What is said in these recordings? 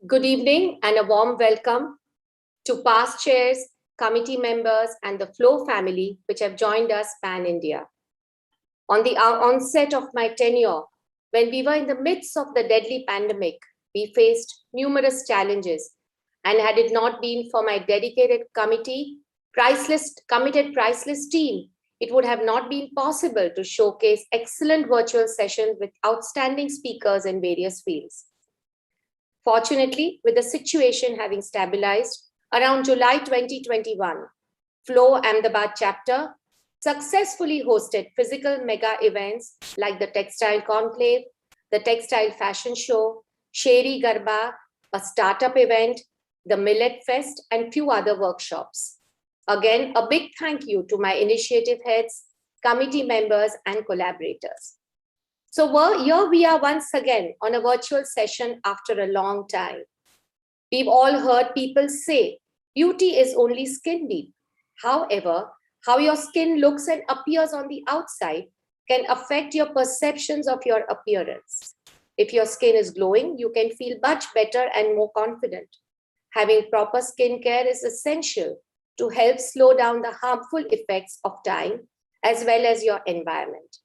Good evening and a warm welcome to past chairs, committee members, and the Flow family, which have joined us pan-India. On the onset of my tenure, when we were in the midst of the deadly pandemic, we faced numerous challenges, and had it not been for my dedicated committed, priceless team, it would have not been possible to showcase excellent virtual sessions with outstanding speakers in various fields. Fortunately, with the situation having stabilized, around July 2021, Flow Ahmedabad chapter successfully hosted physical mega events like the Textile Conclave, the Textile Fashion Show, Sheri Garba, a startup event, the Millet Fest, and few other workshops. Again, a big thank you to my initiative heads, committee members, and collaborators. So here we are once again on a virtual session after a long time. We've all heard people say, beauty is only skin deep. However, how your skin looks and appears on the outside can affect your perceptions of your appearance. If your skin is glowing, you can feel much better and more confident. Having proper skincare is essential to help slow down the harmful effects of time as well as your environment.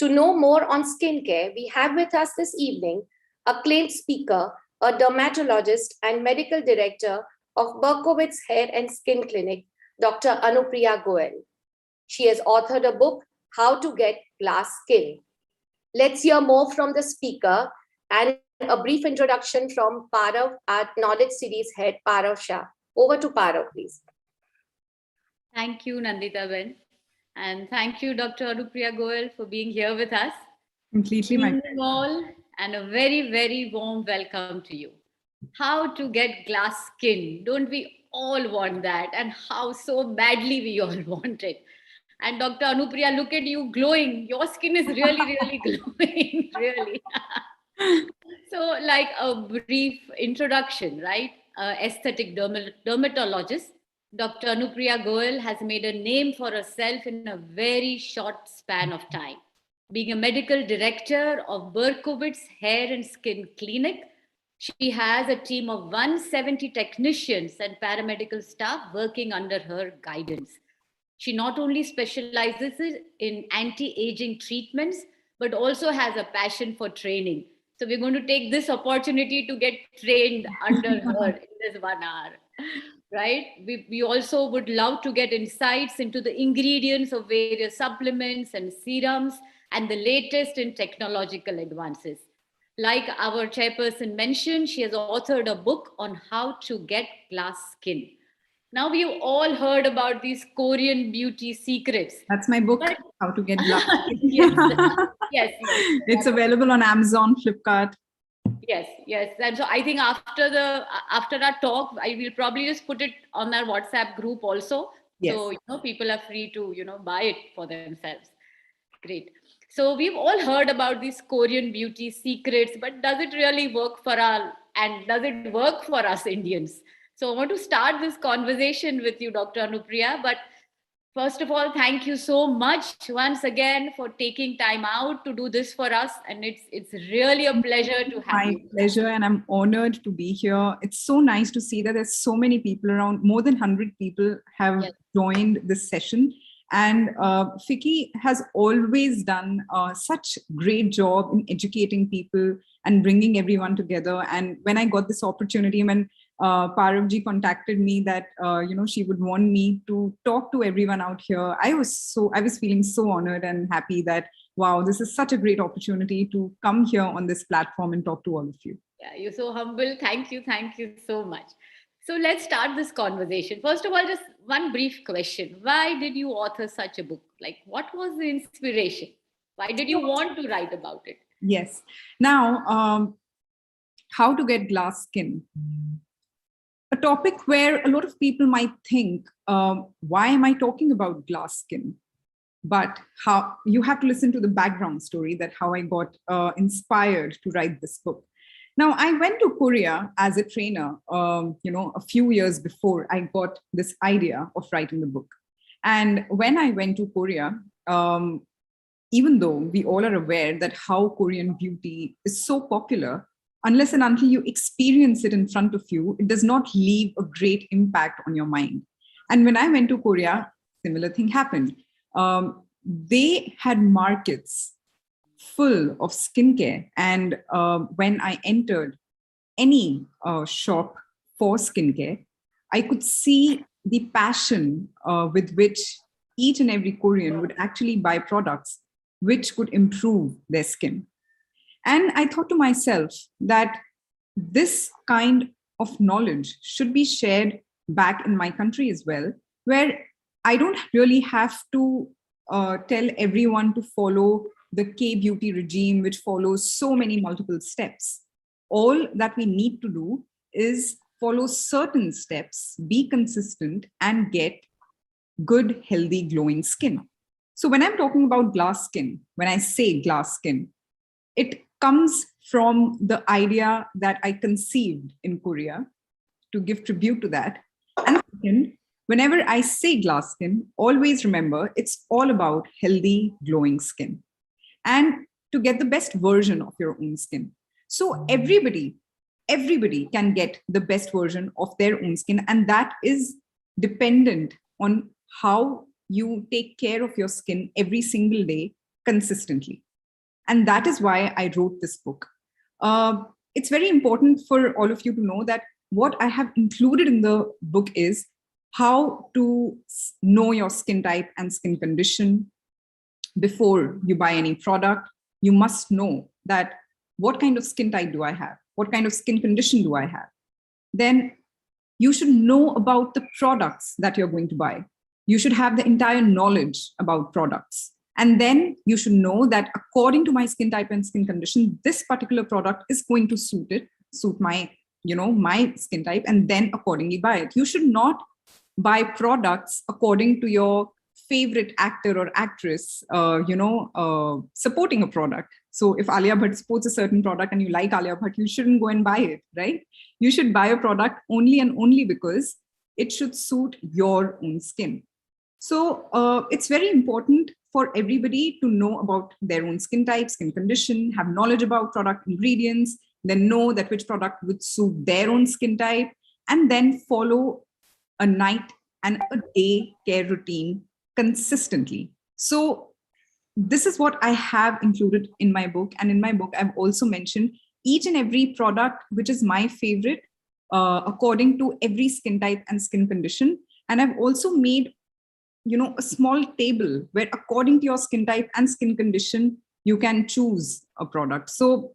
To know more on skincare, we have with us this evening acclaimed speaker, a dermatologist and medical director of Berkowitz Hair and Skin Clinic, Dr. Anupriya Goel. She has authored a book, How to Get Glass Skin. Let's hear more from the speaker and a brief introduction from Parav, our Knowledge Series head, Parav Shah. Over to Parav, please. Thank you, Nandita Ben. And thank you, Dr. Anupriya Goel, for being here with us. Completely my pleasure. All, and a very, very warm welcome to you. How to get glass skin. Don't we all want that? And how so badly we all want it. And Dr. Anupriya, look at you glowing. Your skin is really, really glowing, really. So like a brief introduction, right? Aesthetic dermatologist. Dr. Anupriya Goel has made a name for herself in a very short span of time. Being a medical director of Berkowitz Hair and Skin Clinic, she has a team of 170 technicians and paramedical staff working under her guidance. She not only specializes in anti-aging treatments, but also has a passion for training. So we're going to take this opportunity to get trained under her in this 1 hour. Right? We also would love to get insights into the ingredients of various supplements and serums and the latest in technological advances. Like our chairperson mentioned, she has authored a book on how to get glass skin. Now we've all heard about these Korean beauty secrets. That's my book, How to Get Glass Skin. yes. It's available on Amazon, Flipkart. Yes. And so I think after our talk, I will probably just put it on our WhatsApp group also. Yes. So, people are free to, buy it for themselves. Great. So we've all heard about these Korean beauty secrets, but does it really work for does it work for us Indians? So I want to start this conversation with you, Dr. Anupriya. But first of all, thank you so much once again for taking time out to do this for us. And it's really a pleasure to have My you. pleasure, and I'm honored to be here. It's so nice to see that there's so many people around. More than 100 people have joined this session. And Fiki has always done such great job in educating people and bringing everyone together. And when I got this opportunity, when Paravji contacted me that she would want me to talk to everyone out here, I was feeling so honored and happy that wow, this is such a great opportunity to come here on this platform and talk to all of you. Yeah, you're so humble. Thank you so much. So let's start this conversation. First of all, just one brief question. Why did you author such a book? Like, what was the inspiration? Why did you want to write about it? Yes. Now, how to get glass skin. A topic where a lot of people might think, why am I talking about glass skin? But how you have to listen to the background story, that how I got inspired to write this book. Now, I went to Korea as a trainer, a few years before I got this idea of writing the book. And when I went to Korea, even though we all are aware that how Korean beauty is so popular, unless and until you experience it in front of you, it does not leave a great impact on your mind. And when I went to Korea, similar thing happened. They had markets full of skincare. And when I entered any shop for skincare, I could see the passion with which each and every Korean would actually buy products which could improve their skin. And I thought to myself that this kind of knowledge should be shared back in my country as well, where I don't really have to tell everyone to follow the K-beauty regime, which follows so many multiple steps. All that we need to do is follow certain steps, be consistent, and get good, healthy, glowing skin. So when I'm talking about glass skin, when I say glass skin, it comes from the idea that I conceived in Korea, to give tribute to that. And second, whenever I say glass skin, always remember it's all about healthy, glowing skin, and to get the best version of your own skin. So everybody can get the best version of their own skin, and that is dependent on how you take care of your skin every single day consistently. And that is why I wrote this book. It's very important for all of you to know that what I have included in the book is how to know your skin type and skin condition. Before you buy any product, you must know that what kind of skin type do I have? What kind of skin condition do I have? Then you should know about the products that you're going to buy. You should have the entire knowledge about products. And then you should know that according to my skin type and skin condition, this particular product is going to suit my, my skin type, and then accordingly buy it. You should not buy products according to your favorite actor or actress, supporting a product. So if Alia Bhatt supports a certain product and you like Alia Bhatt, you shouldn't go and buy it, right? You should buy a product only and only because it should suit your own skin. So it's very important for everybody to know about their own skin type, skin condition, have knowledge about product ingredients, then know that which product would suit their own skin type, and then follow a night and a day care routine consistently. So this is what I have included in my book. And in my book, I've also mentioned each and every product, which is my favorite, according to every skin type and skin condition. And I've also made, a small table where according to your skin type and skin condition, you can choose a product. So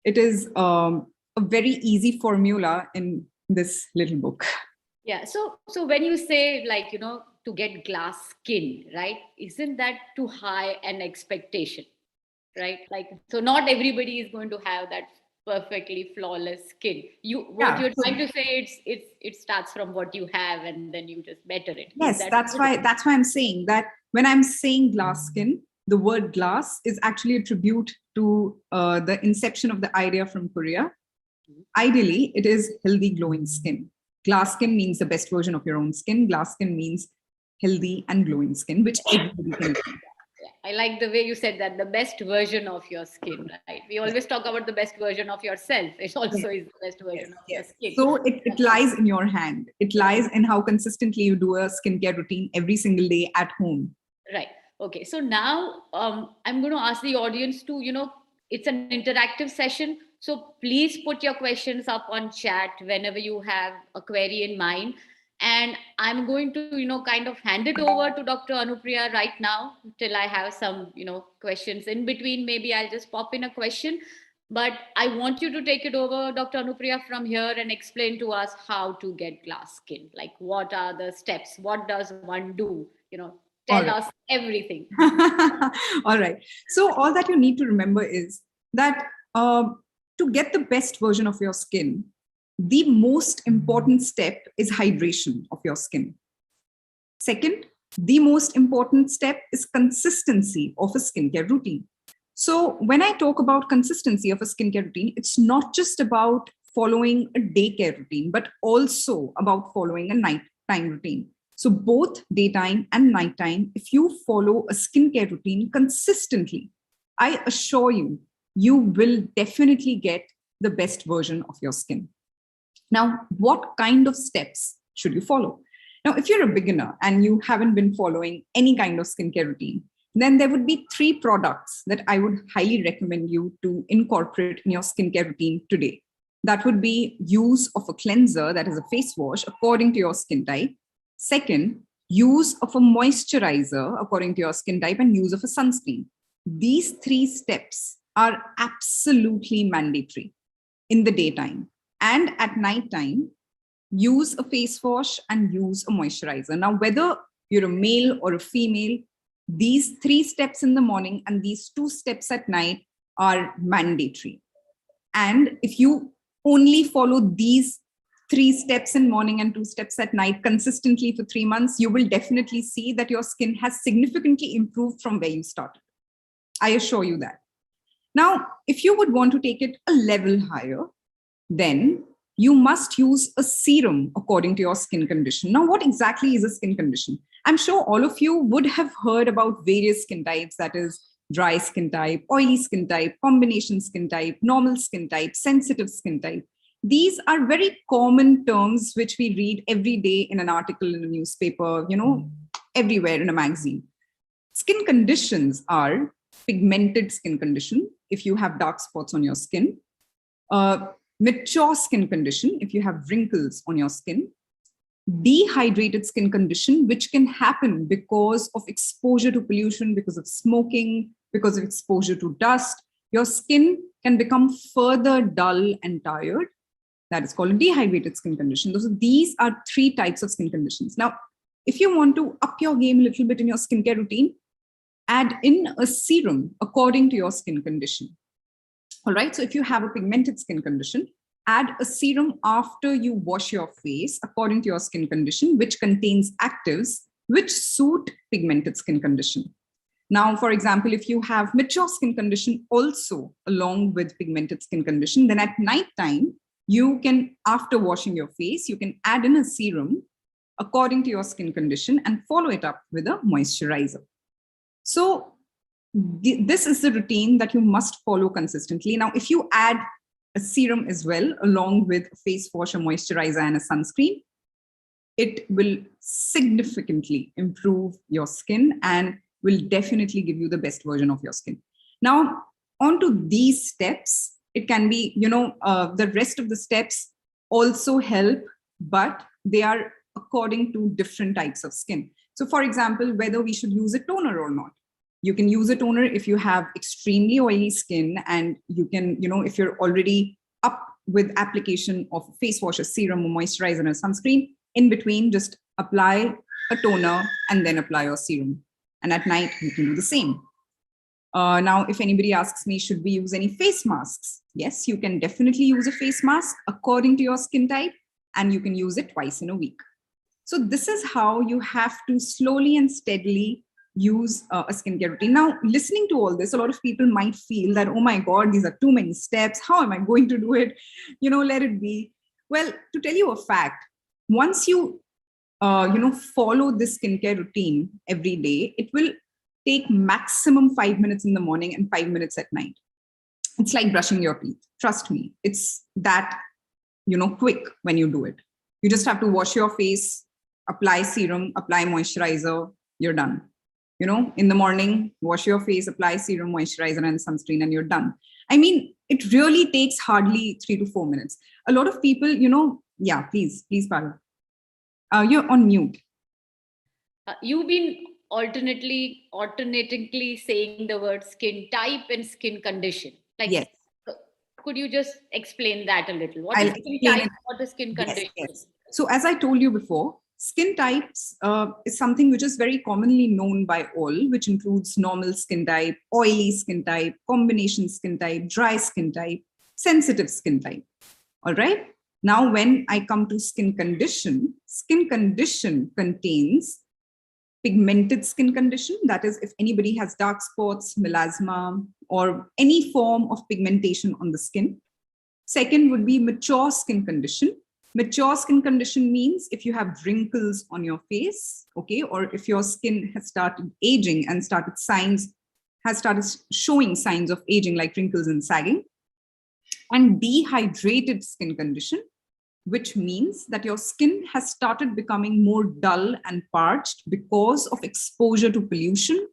it is a very easy formula in this little book. Yeah. So when you say to get glass skin, right? Isn't that too high an expectation, right? So not everybody is going to have that perfectly flawless skin. You're trying to say it starts from what you have and then you just better it. Yes, that's why I'm saying that when I'm saying glass skin, the word glass is actually a tribute to the inception of the idea from Korea. Ideally, it is healthy, glowing skin. Glass skin means the best version of your own skin. Glass skin means healthy and glowing skin, which everybody can do. I like the way you said that, the best version of your skin, right? We always talk about the best version of yourself. It also is the best version of your skin. So it lies in your hand. It lies in how consistently you do a skincare routine every single day at home. Right. Okay. So now I'm going to ask the audience to, it's an interactive session. So please put your questions up on chat whenever you have a query in mind. And I'm going to, kind of hand it over to Dr. Anupriya right now till I have some, questions in between. Maybe I'll just pop in a question. But I want you to take it over, Dr. Anupriya, from here and explain to us how to get glass skin. Like, what are the steps? What does one do? Tell us everything. All right. So all that you need to remember is that to get the best version of your skin, the most important step is hydration of your skin. Second, the most important step is consistency of a skincare routine. So when I talk about consistency of a skincare routine, it's not just about following a daycare routine, but also about following a nighttime routine. So both daytime and nighttime, if you follow a skincare routine consistently, I assure you, you will definitely get the best version of your skin. Now, what kind of steps should you follow? Now, if you're a beginner and you haven't been following any kind of skincare routine, then there would be 3 products that I would highly recommend you to incorporate in your skincare routine today. That would be use of a cleanser, that is a face wash, according to your skin type. Second, use of a moisturizer according to your skin type, and use of a sunscreen. These 3 steps are absolutely mandatory in the daytime. And at nighttime, use a face wash and use a moisturizer. Now, whether you're a male or a female, these 3 steps in the morning and these 2 steps at night are mandatory. And if you only follow these 3 steps in morning and 2 steps at night consistently for 3 months, you will definitely see that your skin has significantly improved from where you started. I assure you that. Now, if you would want to take it a level higher, then you must use a serum according to your skin condition. Now, what exactly is a skin condition? I'm sure all of you would have heard about various skin types, that is dry skin type, oily skin type, combination skin type, normal skin type, sensitive skin type. These are very common terms which we read every day in an article in a newspaper, everywhere in a magazine. Skin conditions are pigmented skin condition, if you have dark spots on your skin, mature skin condition, if you have wrinkles on your skin, dehydrated skin condition, which can happen because of exposure to pollution, because of smoking, because of exposure to dust. Your skin can become further dull and tired. That is called a dehydrated skin condition. These are 3 types of skin conditions. Now, if you want to up your game a little bit in your skincare routine, add in a serum according to your skin condition. All right, so if you have a pigmented skin condition, add a serum after you wash your face according to your skin condition, which contains actives which suit pigmented skin condition. Now, for example, if you have mature skin condition also along with pigmented skin condition, then at night time, you can, after washing your face, you can add in a serum according to your skin condition and follow it up with a moisturizer. So this is the routine that you must follow consistently. Now, if you add a serum as well, along with a face wash, a moisturizer, and a sunscreen, it will significantly improve your skin and will definitely give you the best version of your skin. Now, onto these steps, it can be, the rest of the steps also help, but they are according to different types of skin. So, for example, whether we should use a toner or not. You can use a toner if you have extremely oily skin, and you can, if you're already up with application of a face wash, a serum, a moisturizer, and a sunscreen, in between, just apply a toner and then apply your serum. And at night, you can do the same. Now, if anybody asks me, should we use any face masks? Yes, you can definitely use a face mask according to your skin type, and you can use it twice in a week. So this is how you have to slowly and steadily use a skincare routine. Now, listening to all this, a lot of people might feel that, oh my God, these are too many steps. How am I going to do it? Let it be. Well, to tell you a fact, once you, follow this skincare routine every day, it will take maximum 5 minutes in the morning and 5 minutes at night. It's like brushing your teeth. Trust me, it's that, quick when you do it. You just have to wash your face, apply serum, apply moisturizer, you're done. In the morning, wash your face, apply serum, moisturizer, and sunscreen, and you're done. I mean, it really takes hardly 3 to 4 minutes. A lot of people, yeah, please, Parul. You're on mute. You've been alternatingly saying the word skin type and skin condition. Like, yes. Could you just explain that a little? What I'll is skin type? What is skin condition? Yes. So as I told you before, skin types is something which is very commonly known by all, which includes normal skin type, oily skin type, combination skin type, dry skin type, sensitive skin type. All right. Now, when I come to skin condition contains pigmented skin condition. That is, if anybody has dark spots, melasma, or any form of pigmentation on the skin. Second would be mature skin condition. Mature skin condition means if you have wrinkles on your face, okay, or if your skin has started aging and has started showing signs of aging like wrinkles and sagging. And dehydrated skin condition, which means that your skin has started becoming more dull and parched because of exposure to pollution,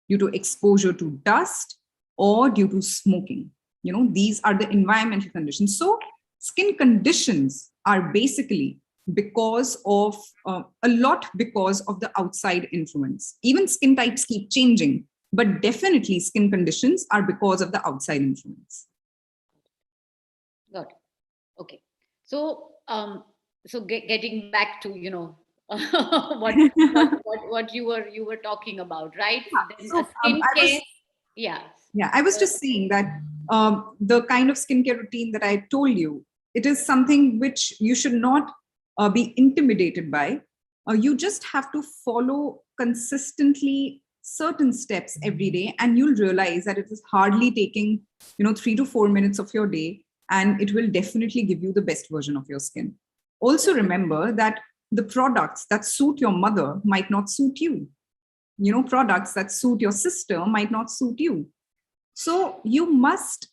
due to exposure to dust, or due to smoking. These are the environmental conditions. So skin conditions are basically because of because of the outside influence. Even skin types keep changing, but definitely skin conditions are because of the outside influence. Got it. Okay. So, getting back to what you were talking about, right? Yeah, I was just saying that the kind of skincare routine that I told you, it is something which you should not be intimidated by. You just have to follow consistently certain steps every day, and you'll realize that it is hardly taking 3 to 4 minutes of your day, and it will definitely give you the best version of your skin. Also remember that the products that suit your mother might not suit you. Products that suit your sister might not suit you. So you must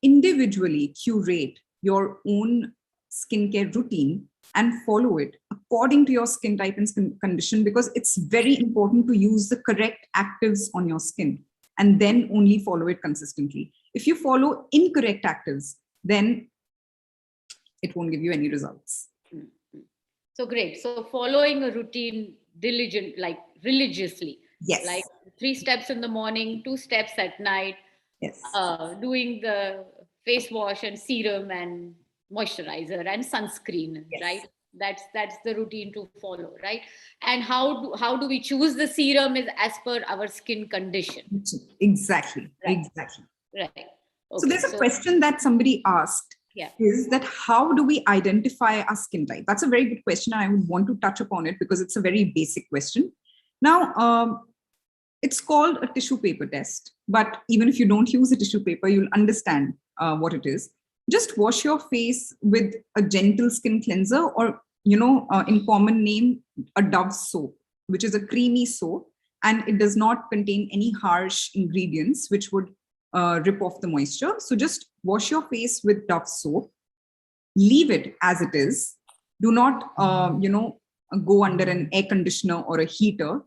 individually curate your own skincare routine and follow it according to your skin type and skin condition, because it's very important to use the correct actives on your skin and then only follow it consistently. If you follow incorrect actives, then it won't give you any results. So great. So following a routine religiously. Yes. Like 3 steps in the morning, 2 steps at night. Yes. Doing the face wash and serum and moisturizer and sunscreen, yes. Right? That's the routine to follow, right? And how do we choose the serum is as per our skin condition. Exactly. Right. Exactly. Right. Okay. So there's a question that somebody asked. Yeah. Is that how do we identify our skin type? That's a very good question, and I would want to touch upon it because it's a very basic question. Now, it's called a tissue paper test, but even if you don't use a tissue paper, you'll understand what it is. Just wash your face with a gentle skin cleanser, or in common name, a Dove soap, which is a creamy soap, and it does not contain any harsh ingredients which would rip off the moisture. So just wash your face with Dove soap, leave it as it is. Do not, go under an air conditioner or a heater.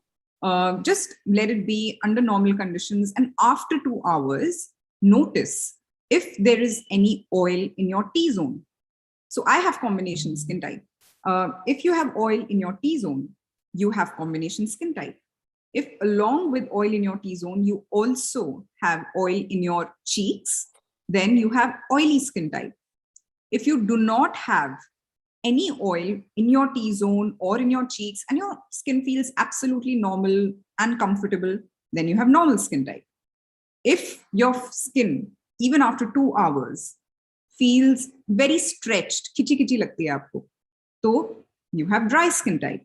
Just let it be under normal conditions. And after 2 hours, notice if there is any oil in your T-zone. So I have combination skin type. If you have oil in your T-zone, you have combination skin type. If along with oil in your T-zone, you also have oil in your cheeks, then you have oily skin type. If you do not have any oil in your T-zone or in your cheeks and your skin feels absolutely normal and comfortable, then you have normal skin type. If your skin, even after 2 hours, feels very stretched, kichi lagti hai aapko, so you have dry skin type.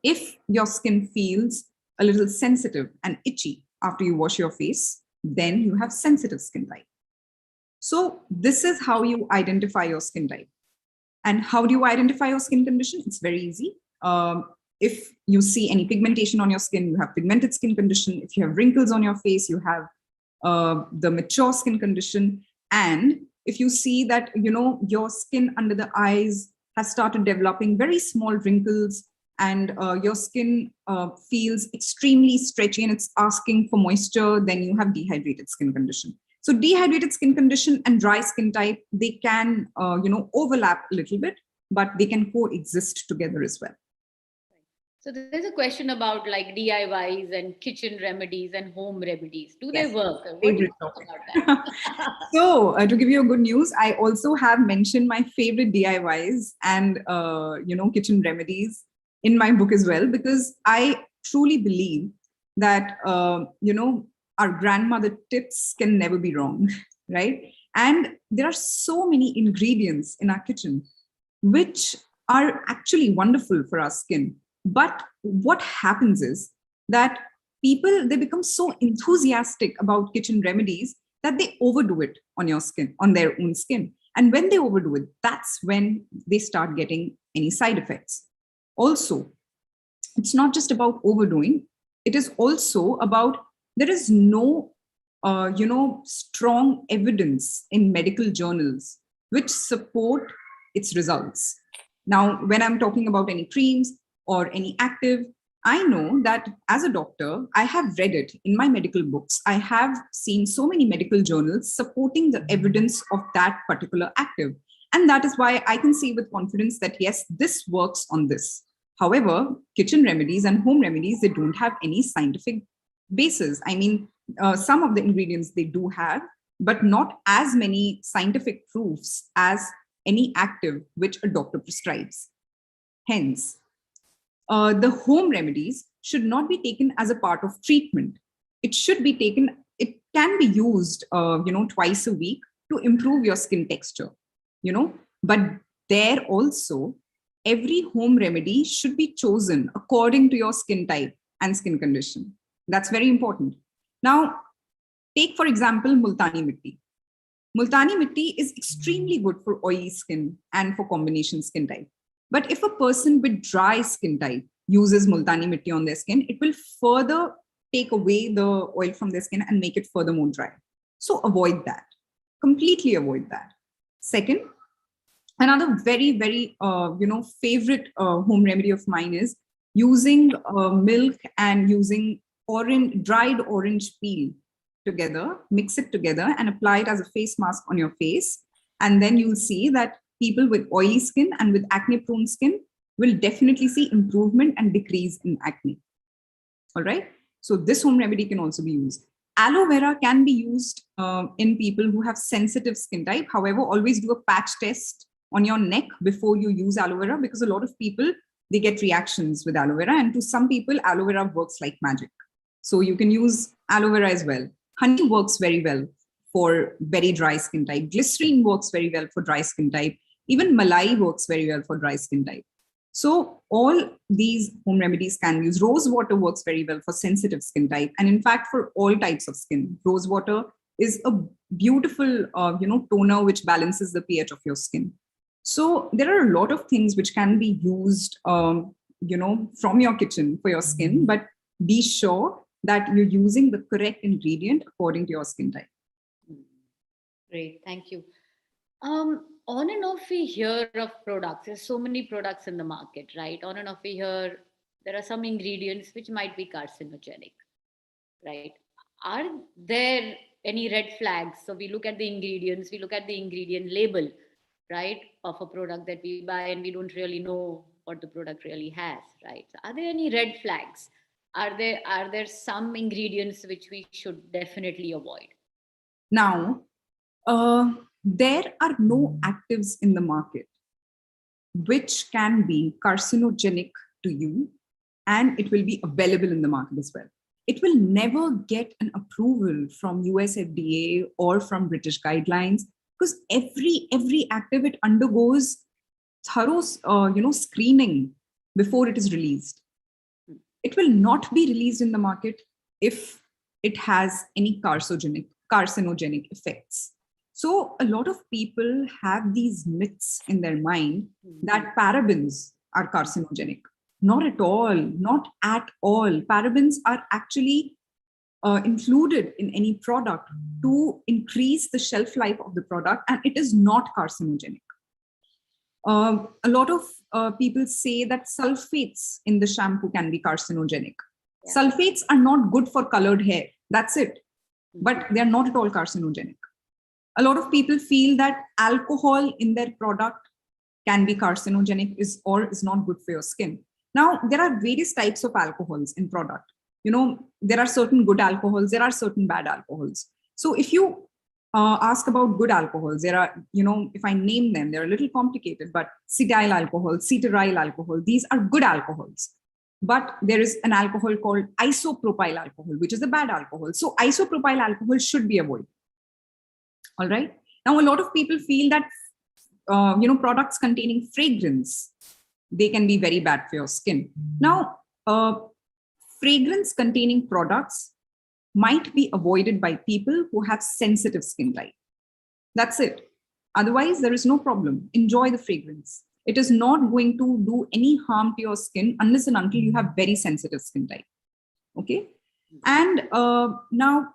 If your skin feels a little sensitive and itchy after you wash your face, then you have sensitive skin type. So this is how you identify your skin type. And how do you identify your skin condition? It's very easy. If you see any pigmentation on your skin, you have pigmented skin condition. If you have wrinkles on your face, you have the mature skin condition. And if you see that, your skin under the eyes has started developing very small wrinkles, and your skin feels extremely stretchy and it's asking for moisture, then you have dehydrated skin condition. So dehydrated skin condition and dry skin type, they can, overlap a little bit, but they can coexist together as well. So there's a question about like DIYs and kitchen remedies and home remedies. Do they work? What do you think about that? So to give you a good news, I also have mentioned my favorite DIYs and, kitchen remedies in my book as well, because I truly believe that, our grandmother tips can never be wrong, right? And there are so many ingredients in our kitchen, which are actually wonderful for our skin. But what happens is that people, they become so enthusiastic about kitchen remedies that they overdo it on your skin, on their own skin. And when they overdo it, that's when they start getting any side effects. Also, it's not just about overdoing. It is also about, there is no, strong evidence in medical journals which support its results. Now, when I'm talking about any creams or any active, I know that as a doctor, I have read it in my medical books. I have seen so many medical journals supporting the evidence of that particular active. And that is why I can say with confidence that, yes, this works on this. However, kitchen remedies and home remedies, they don't have any scientific basis. I mean, some of the ingredients they do have, but not as many scientific proofs as any active which a doctor prescribes. Hence, the home remedies should not be taken as a part of treatment. It should be taken, it can be used, twice a week to improve your skin texture, but there also, every home remedy should be chosen according to your skin type and skin condition. That's very important. Now, take for example, Multani Mitti. Multani Mitti is extremely good for oily skin and for combination skin type. But if a person with dry skin type uses Multani Mitti on their skin, it will further take away the oil from their skin and make it further more dry. So avoid that. Completely avoid that. Second, another very, very, favorite home remedy of mine is using milk and using dried orange peel together, mix it together and apply it as a face mask on your face. And then you'll see that people with oily skin and with acne prone skin will definitely see improvement and decrease in acne. All right. So this home remedy can also be used. Aloe vera can be used in people who have sensitive skin type. However, always do a patch test on your neck before you use aloe vera, because a lot of people, they get reactions with aloe vera, and to some people, aloe vera works like magic. So you can use aloe vera as well. Honey works very well for very dry skin type. Glycerine works very well for dry skin type. Even malai works very well for dry skin type. So all these home remedies can use. Rose water works very well for sensitive skin type. And in fact, for all types of skin, rose water is a beautiful, toner which balances the pH of your skin. So there are a lot of things which can be used, from your kitchen for your skin, but be sure that you're using the correct ingredient according to your skin type. Great, thank you. On and off we hear of products. There's so many products in the market, right? On and off we hear there are some ingredients which might be carcinogenic, right? Are there any red flags? So we look at the ingredients, we look at the ingredient label, right, of a product that we buy, and we don't really know what the product really has, right? So are there any red flags? Are there some ingredients which we should definitely avoid? Now, there are no actives in the market which can be carcinogenic to you, and it will be available in the market as well. It will never get an approval from US FDA or from British guidelines, because every active, it undergoes thorough screening before it is released. it will not be released in the market if it has any carcinogenic effects. So a lot of people have these myths in their mind that parabens are carcinogenic. Not at all, not at all. Parabens are actually included in any product to increase the shelf life of the product, and it is not carcinogenic. A lot of people say that sulfates in the shampoo can be carcinogenic. Yeah. Sulfates are not good for colored hair. That's it. But they're not at all carcinogenic. A lot of people feel that alcohol in their product can be carcinogenic or is not good for your skin. Now, there are various types of alcohols in product. There are certain good alcohols, there are certain bad alcohols. So if you ask about good alcohols, there are, if I name them, they're a little complicated, but cetyl alcohol, cetearyl alcohol, these are good alcohols. But there is an alcohol called isopropyl alcohol, which is a bad alcohol. So isopropyl alcohol should be avoided. All right. Now, a lot of people feel that, products containing fragrance, they can be very bad for your skin. Now, fragrance containing products might be avoided by people who have sensitive skin type. That's it. Otherwise, there is no problem. Enjoy the fragrance. It is not going to do any harm to your skin unless and until you have very sensitive skin type. Okay. And now,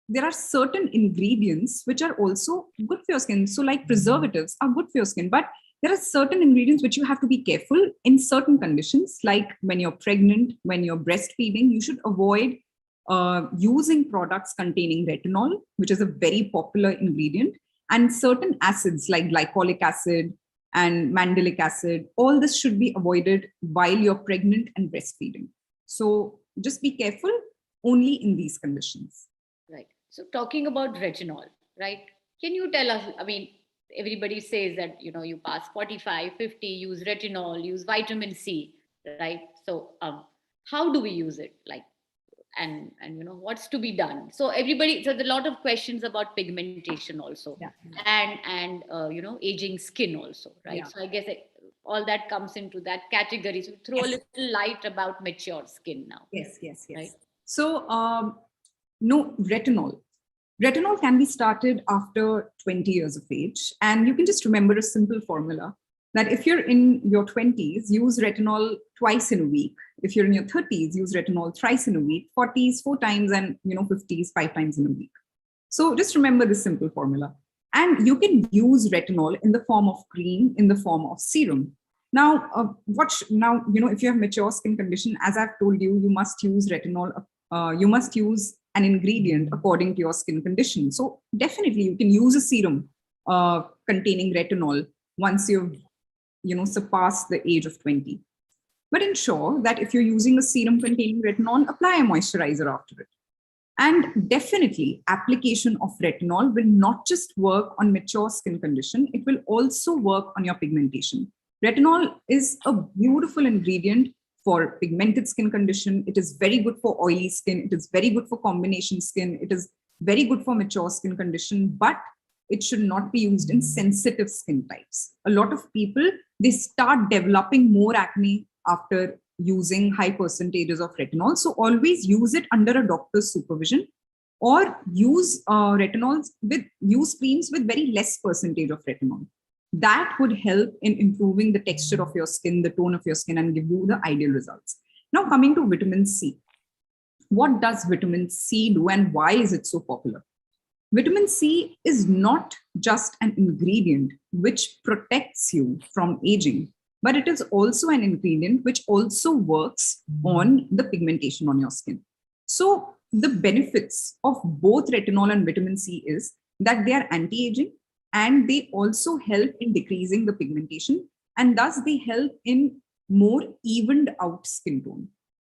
there are certain ingredients which are also good for your skin. So like preservatives are good for your skin, but there are certain ingredients which you have to be careful in certain conditions, like when you're pregnant, when you're breastfeeding, you should avoid using products containing retinol, which is a very popular ingredient, and certain acids like glycolic acid and mandelic acid. All this should be avoided while you're pregnant and breastfeeding. So just be careful only in these conditions. Right. So talking about retinol, right? Can you tell us, everybody says that, you pass 45, 50, use retinol, use vitamin C, right? So how do we use it? And what's to be done? So there's a lot of questions about pigmentation also, yeah. and aging skin also, right? Yeah. So I guess all that comes into that category. So throw a little light about mature skin now. Yes. Right? So no, retinol can be started after 20 years of age. And you can just remember a simple formula that if you're in your 20s, use retinol twice in a week. If you're in your 30s, use retinol thrice in a week, 40s 4 times, and 50s 5 times in a week. So just remember this simple formula. And you can use retinol in the form of cream, in the form of serum. Now, if you have mature skin condition, as I've told you, you must use retinol. You must use an ingredient according to your skin condition. So definitely you can use a serum containing retinol once you've surpassed the age of 20. But ensure that if you're using a serum containing retinol, apply a moisturizer after it. And definitely application of retinol will not just work on mature skin condition, it will also work on your pigmentation. Retinol is a beautiful ingredient for pigmented skin condition. It is very good for oily skin. It is very good for combination skin. It is very good for mature skin condition, but it should not be used in sensitive skin types. A lot of people, they start developing more acne after using high percentages of retinol. So always use it under a doctor's supervision, or use use creams with very less percentage of retinol. That would help in improving the texture of your skin, the tone of your skin, and give you the ideal results. Now coming to vitamin C. What does vitamin C do and why is it so popular? Vitamin C is not just an ingredient which protects you from aging, but it is also an ingredient which also works on the pigmentation on your skin. So the benefits of both retinol and vitamin C is that they are anti-aging, and they also help in decreasing the pigmentation, and thus they help in more evened out skin tone.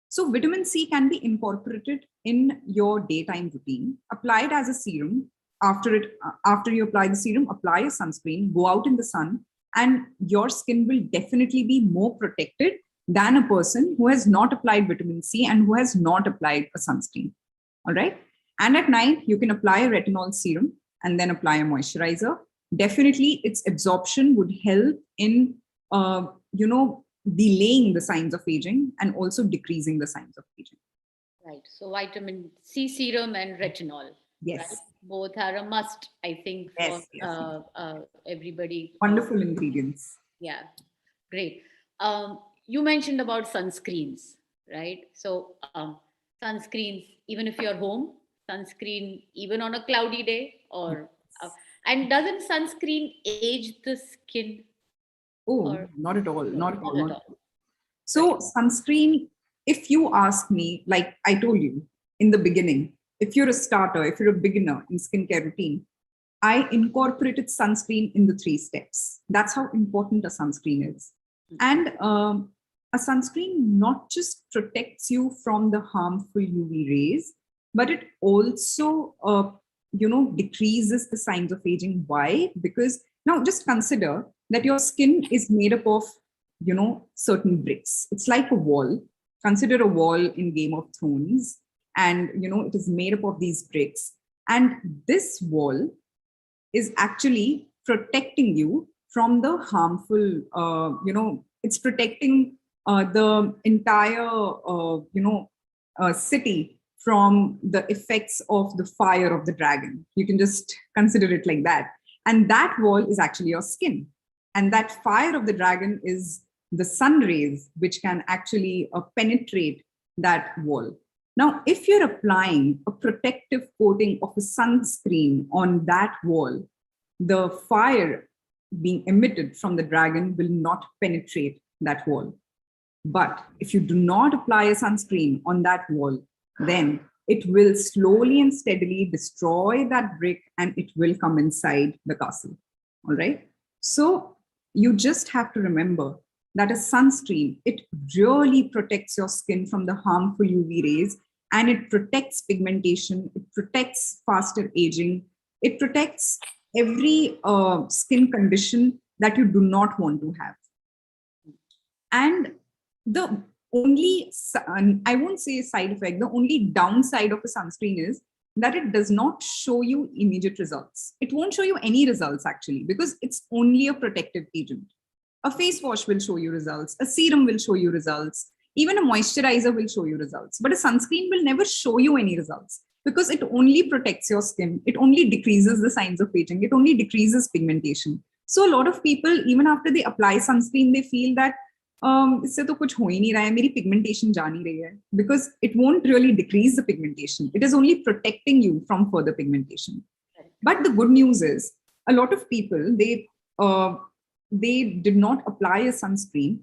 So vitamin C can be incorporated in your daytime routine. Apply it as a serum. After you apply the serum, apply a sunscreen, go out in the sun, and your skin will definitely be more protected than a person who has not applied vitamin C and who has not applied a sunscreen. All right. And at night, you can apply a retinol serum and then apply a moisturizer. Definitely its absorption would help in delaying the signs of aging and also decreasing the signs of aging. Right. So vitamin C serum and retinol. Yes. Right? Both are a must, I think, for Yes. everybody. Wonderful ingredients. Yeah. Great. You mentioned about sunscreens, right? So sunscreens, even if you're home, sunscreen, even on a cloudy day, or and doesn't sunscreen age the skin? Oh, Or not at all. Not at all. not at Not at all. all. So Right. sunscreen, if you ask me, like I told you in the beginning, if you're a starter, if you're a beginner in skincare routine, I incorporated sunscreen in the 3 steps. That's how important a sunscreen is. And a sunscreen not just protects you from the harmful UV rays, but it also, decreases the signs of aging. Why? Because now just consider that your skin is made up of, certain bricks. It's like a wall. Consider a wall in Game of Thrones, and it is made up of these bricks. And this wall is actually protecting you from the harmful, it's protecting the entire, city from the effects of the fire of the dragon. You can just consider it like that. And that wall is actually your skin. And that fire of the dragon is the sun rays, which can actually penetrate that wall. Now, if you're applying a protective coating of a sunscreen on that wall, the fire being emitted from the dragon will not penetrate that wall. But if you do not apply a sunscreen on that wall, then it will slowly and steadily destroy that brick and it will come inside the castle. All right. So you just have to remember that a sunscreen, it really protects your skin from the harmful UV rays, and it protects pigmentation, it protects faster aging, it protects every skin condition that you do not want to have. And the only, I won't say side effect, the only downside of a sunscreen is that it does not show you immediate results. It won't show you any results actually, because it's only a protective agent. A face wash will show you results, a serum will show you results, even a moisturizer will show you results. But a sunscreen will never show you any results because it only protects your skin. It only decreases the signs of aging. It only decreases pigmentation. So a lot of people, even after they apply sunscreen, they feel that इससे तो कुछ हो ही नहीं रहा है, मेरी pigmentation जा नहीं रही है, because it won't really decrease the pigmentation. It is only protecting you from further pigmentation. But the good news is, a lot of people, they did not apply a sunscreen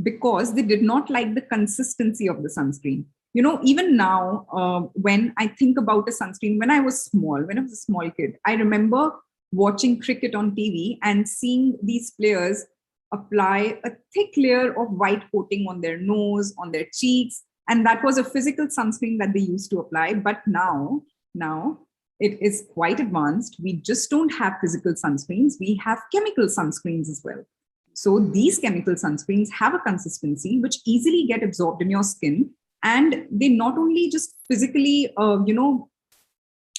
because they did not like the consistency of the sunscreen. Even now, when I think about a sunscreen, when I was a small kid, I remember watching cricket on TV and seeing these players apply a thick layer of white coating on their nose, on their cheeks. And that was a physical sunscreen that they used to apply. But now it is quite advanced. We just don't have physical sunscreens. We have chemical sunscreens as well. So these chemical sunscreens have a consistency which easily get absorbed in your skin. And they not only just physically,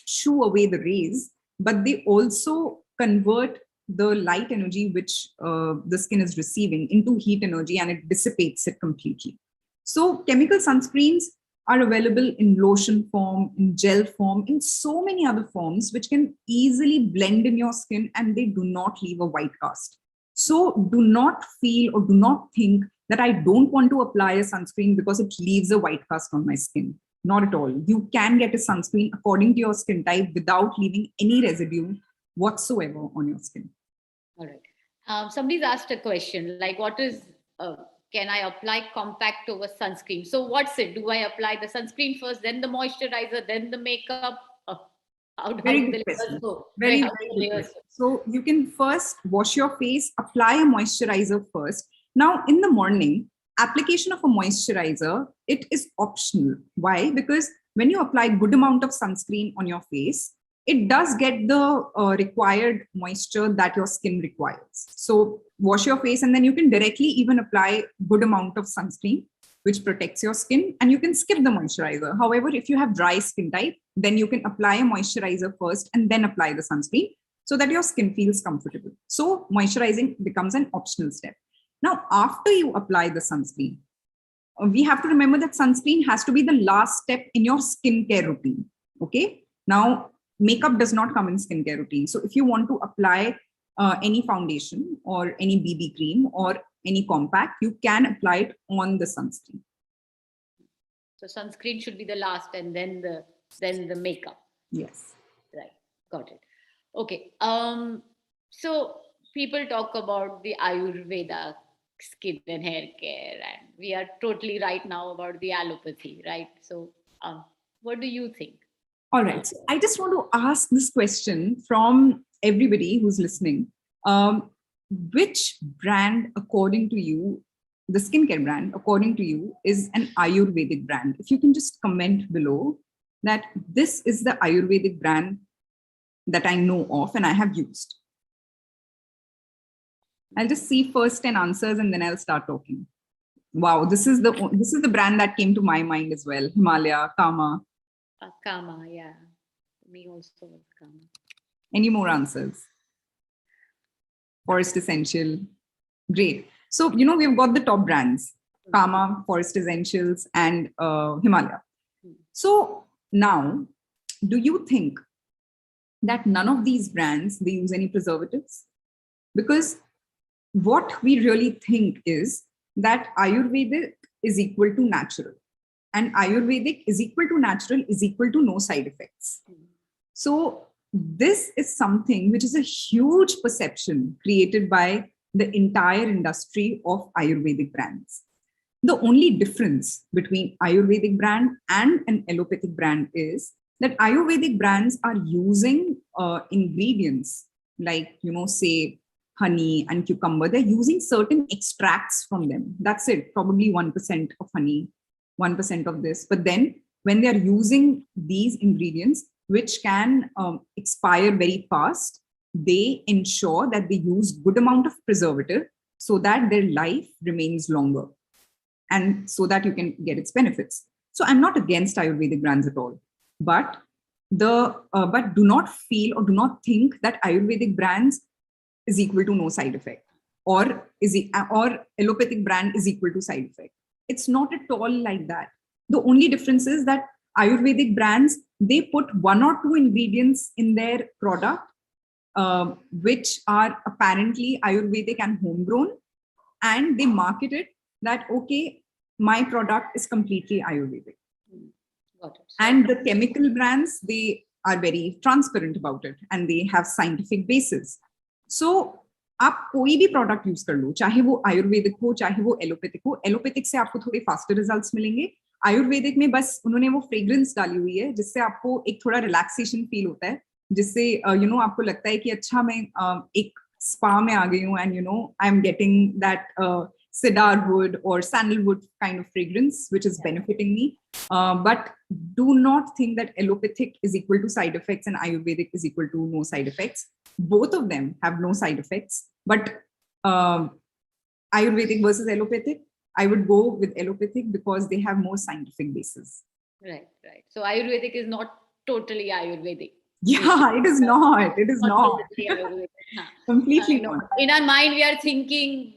shoo away the rays, but they also convert the light energy which the skin is receiving into heat energy, and it dissipates it completely. So chemical sunscreens are available in lotion form, in gel form, in so many other forms, which can easily blend in your skin and they do not leave a white cast. So do not feel or do not think that I don't want to apply a sunscreen because it leaves a white cast on my skin. Not at all. You can get a sunscreen according to your skin type without leaving any residue whatsoever on your skin. All right. Somebody's asked a question like, what is, can I apply compact over sunscreen? So what's it? Do I apply the sunscreen first, then the moisturizer, then the makeup? How do Very the good question. layers go? Very, How very do the good layers question. So you can first wash your face, apply a moisturizer first. Now in the morning, application of a moisturizer, it is optional. Why? Because when you apply good amount of sunscreen on your face, it does get the required moisture that your skin requires. So wash your face and then you can directly even apply good amount of sunscreen, which protects your skin, and you can skip the moisturizer. However, if you have dry skin type, then you can apply a moisturizer first and then apply the sunscreen so that your skin feels comfortable. So moisturizing becomes an optional step. Now, after you apply the sunscreen, we have to remember that sunscreen has to be the last step in your skincare routine. Okay. Now, makeup does not come in skincare routine. So if you want to apply any foundation or any BB cream or any compact, you can apply it on the sunscreen. So sunscreen should be the last, and then the makeup. Yes. Right. Got it. Okay. So people talk about the Ayurveda skin and hair care, and we are totally right now about the allopathy, right? So what do you think? All right. So I just want to ask this question from everybody who's listening. Which brand, according to you, the skincare brand, according to you, is an Ayurvedic brand? If you can just comment below that this is the Ayurvedic brand that I know of and I have used. I'll just see first 10 answers and then I'll start talking. Wow, this is the brand that came to my mind as well. Himalaya, Kama. Kama, yeah. Me also with Kama. Any more answers? Forest Essential. Great. So, we've got the top brands, Kama, Forest Essentials, and Himalaya. So now, do you think that none of these brands, they use any preservatives? Because what we really think is that Ayurvedic is equal to natural, and Ayurvedic is equal to natural is equal to no side effects. So this is something which is a huge perception created by the entire industry of Ayurvedic brands. The only difference between Ayurvedic brand and an allopathic brand is that Ayurvedic brands are using ingredients like, say, honey and cucumber. They're using certain extracts from them. That's it, probably 1% of honey, 1% of this. But then when they're using these ingredients, which can expire very fast, they ensure that they use good amount of preservative so that their life remains longer and so that you can get its benefits. So I'm not against Ayurvedic brands at all, but do not feel or do not think that Ayurvedic brands is equal to no side effect, or allopathic brand is equal to side effect. It's not at all like that. The only difference is that Ayurvedic brands, they put 1 or 2 ingredients in their product, which are apparently Ayurvedic and homegrown, and they market it that, okay, my product is completely Ayurvedic. Got it. And the chemical brands, they are very transparent about it and they have scientific basis. So आप कोई भी product use कर लो, चाहे वो आयुर्वेदिक हो चाहे वो allopathic हो. एलोपैथिक से आपको थोड़े फास्टर रिजल्ट्स मिलेंगे. आयुर्वेदिक में बस उन्होंने वो फ्रेग्रेंस डाली हुई है जिससे आपको एक थोड़ा रिलैक्सेशन फील होता है, जिससे आपको लगता है कि अच्छा मैं एक स्पा में आ गई हूँ and I am getting that cedarwood or sandalwood kind of fragrance, which is benefiting me. But do not think that allopathic is equal to side effects and Ayurvedic is equal to no side effects. Both of them have no side effects. But Ayurvedic versus allopathic, I would go with allopathic because they have more scientific basis. Right. So Ayurvedic is not totally Ayurvedic. Yeah, it is not. It is not. Completely not. In our mind, we are thinking,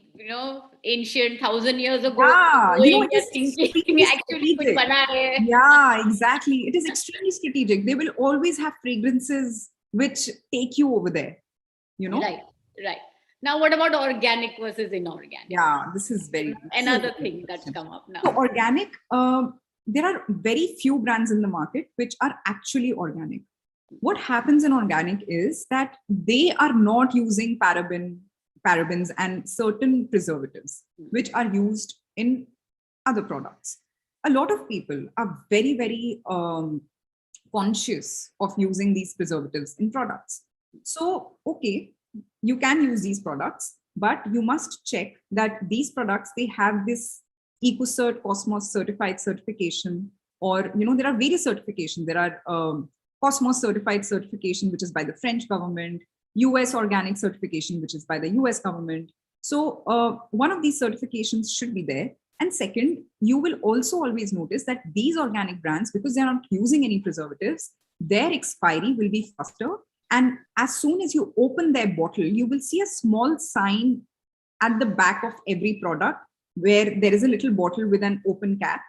ancient 1,000 years ago. Yeah, it is thinking actually kuch bana hai. Yeah, exactly. It is extremely strategic. They will always have fragrances which take you over there. Right. Now, what about organic versus inorganic? Yeah, this is another thing that's come up now. So organic, there are very few brands in the market which are actually organic. What happens in organic is that they are not using parabens and certain preservatives which are used in other products. A lot of people are very, very conscious of using these preservatives in products. So, okay, you can use these products, but you must check that these products, they have this EcoCert Cosmos certified certification, or, there are various certifications. There are Cosmos certified certification, which is by the French government, US organic certification, which is by the US government. So one of these certifications should be there. And second, you will also always notice that these organic brands, because they're not using any preservatives, their expiry will be faster. And as soon as you open their bottle, you will see a small sign at the back of every product, where there is a little bottle with an open cap.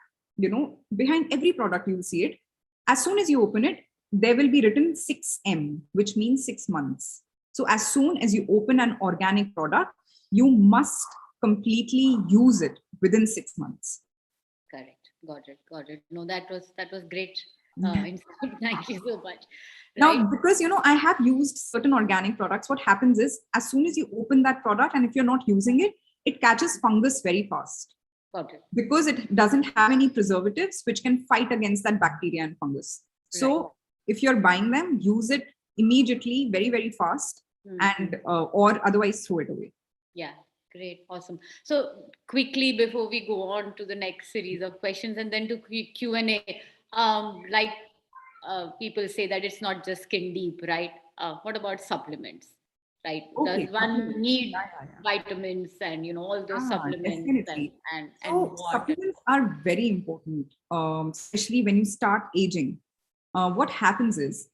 Behind every product, you will see it. As soon as you open it, there will be written 6M, which means 6 months. So as soon as you open an organic product, you must completely use it within 6 months. Correct. Got it. No, that was great. Insight. Thank you so much. Now, Right? because, I have used certain organic products, what happens is, as soon as you open that product, and if you're not using it, it catches fungus very fast. Got it. Because it doesn't have any preservatives which can fight against that bacteria and fungus. So Right. if you're buying them, use it immediately, very, very fast, and or otherwise throw it away. Yeah, great, awesome. So quickly before we go on to the next series of questions and then to Q&A, like people say that it's not just skin deep, right? What about supplements, right? Okay, Does one supplements. need Yeah. vitamins and all those supplements Definitely. and So what? supplements are very important, especially when you start aging. What happens is,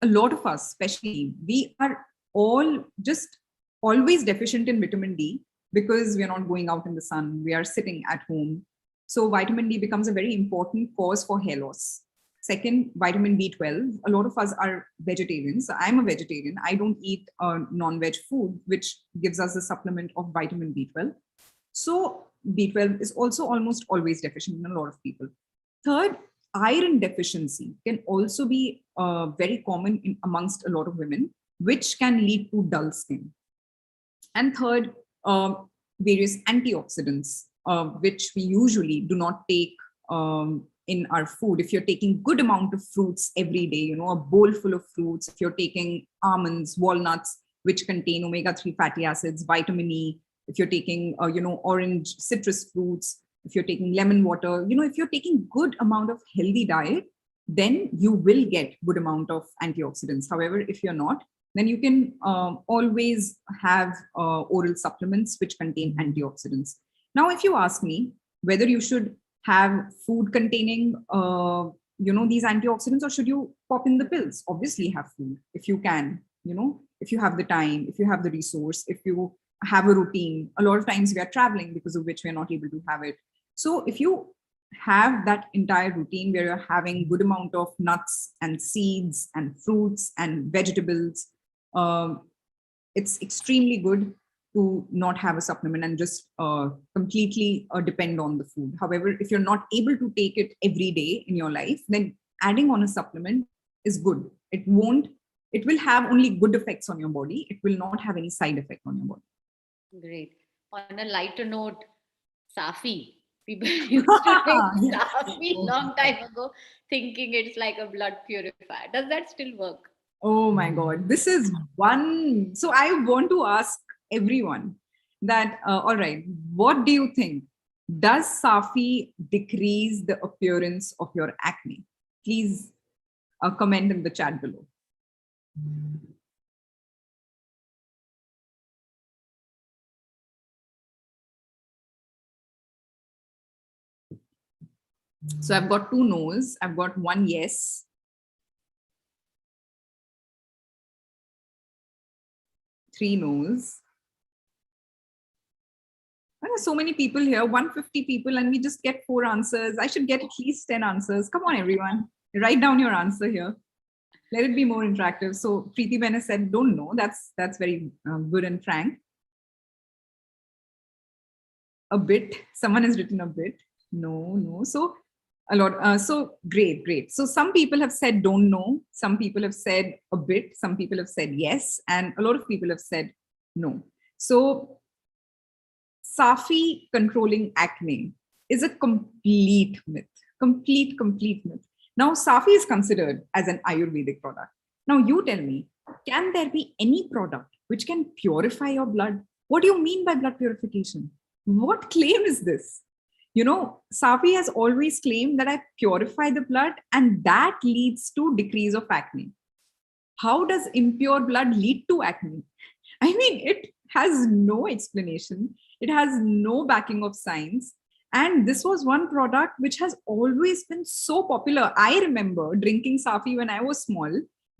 a lot of us, especially, we are all just always deficient in vitamin D because we are not going out in the sun, we are sitting at home. So vitamin D becomes a very important cause for hair loss. Second, vitamin B12. A lot of us are vegetarians. I'm a vegetarian. I don't eat non-veg food, which gives us a supplement of vitamin B12. So B12 is also almost always deficient in a lot of people. Third, iron deficiency can also be very common amongst a lot of women, which can lead to dull skin. And third, various antioxidants, which we usually do not take in our food. If you're taking good amount of fruits every day, a bowl full of fruits, if you're taking almonds, walnuts, which contain omega-3 fatty acids, vitamin E, if you're taking, orange citrus fruits, if you're taking lemon water, if you're taking good amount of healthy diet, then you will get good amount of antioxidants. However, if you're not, then you can always have oral supplements which contain antioxidants. Now, if you ask me whether you should have food containing, these antioxidants, or should you pop in the pills? Obviously have food if you can, if you have the time, if you have the resource, if you have a routine. A lot of times we are traveling, because of which we are not able to have it. So if you have that entire routine where you're having good amount of nuts and seeds and fruits and vegetables, it's extremely good to not have a supplement and just completely depend on the food. However, if you're not able to take it every day in your life, then adding on a supplement is good. It will have only good effects on your body. It will not have any side effect on your body. Great. On a lighter note, Safi. People used to drink Safi long time ago, thinking it's like a blood purifier. Does that still work? Oh my God, this is one. So I want to ask everyone that, all right, what do you think? Does Safi decrease the appearance of your acne? Please comment in the chat below. So I've got 2 no's, I've got 1 yes. 3 no's. There are so many people here, 150 people, and we just get 4 answers. I should get at least 10 answers. Come on, everyone. Write down your answer here. Let it be more interactive. So Preeti Ben has said, don't know. That's very good and frank. A bit. Someone has written a bit. No. So a lot. So great. So some people have said don't know. Some people have said a bit. Some people have said yes. And a lot of people have said no. So Safi controlling acne is a complete myth. Complete myth. Now, Safi is considered as an Ayurvedic product. Now, you tell me, can there be any product which can purify your blood? What do you mean by blood purification? What claim is this? Safi has always claimed that I purify the blood and that leads to decrease of acne. How does impure blood lead to acne? I mean, it has no explanation. It has no backing of science. And this was one product which has always been so popular. I remember drinking Safi when I was small.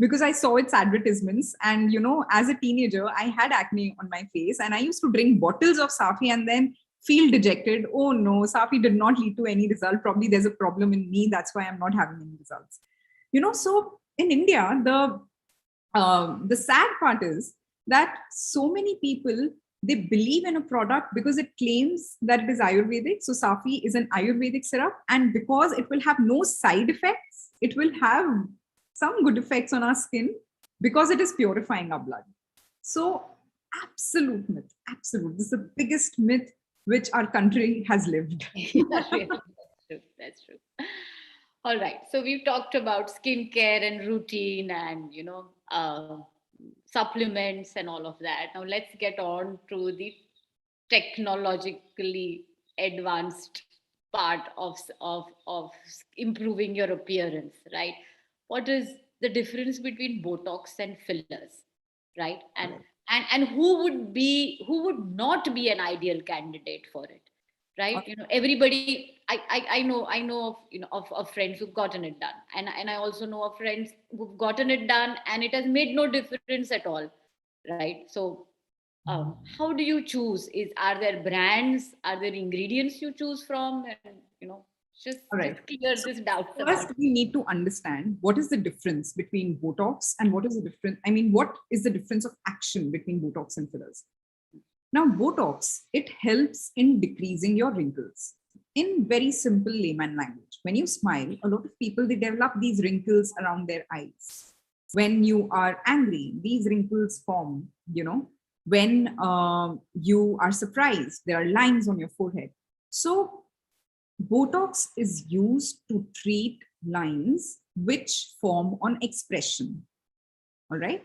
because I saw its advertisements. And, as a teenager, I had acne on my face and I used to drink bottles of Safi and then feel dejected. Oh no, Safi did not lead to any result. Probably there's a problem in me. That's why I'm not having any results. So in India, the sad part is that so many people, they believe in a product because it claims that it is Ayurvedic. So Safi is an Ayurvedic syrup, and because it will have no side effects, it will have some good effects on our skin because it is purifying our blood. So absolute myth, absolute. This is the biggest myth which our country has lived. That's true. That's true. All right. So we've talked about skincare and routine and, supplements and all of that. Now let's get on to the technologically advanced part of improving your appearance, right? What is the difference between Botox and fillers, right? And who would not be an ideal candidate for it, right? Everybody, I know of, of friends who've gotten it done, and I also know of friends who've gotten it done and it has made no difference at all, right? So how do you choose? Are there brands, are there ingredients you choose from? And just All right. clear this doubt. First, we need to understand what is the difference between Botox and what is the difference. What is the difference of action between Botox and fillers? Now, Botox, it helps in decreasing your wrinkles. In very simple layman language, when you smile, a lot of people, they develop these wrinkles around their eyes. When you are angry, these wrinkles form, when you are surprised, there are lines on your forehead. So Botox is used to treat lines which form on expression. All right.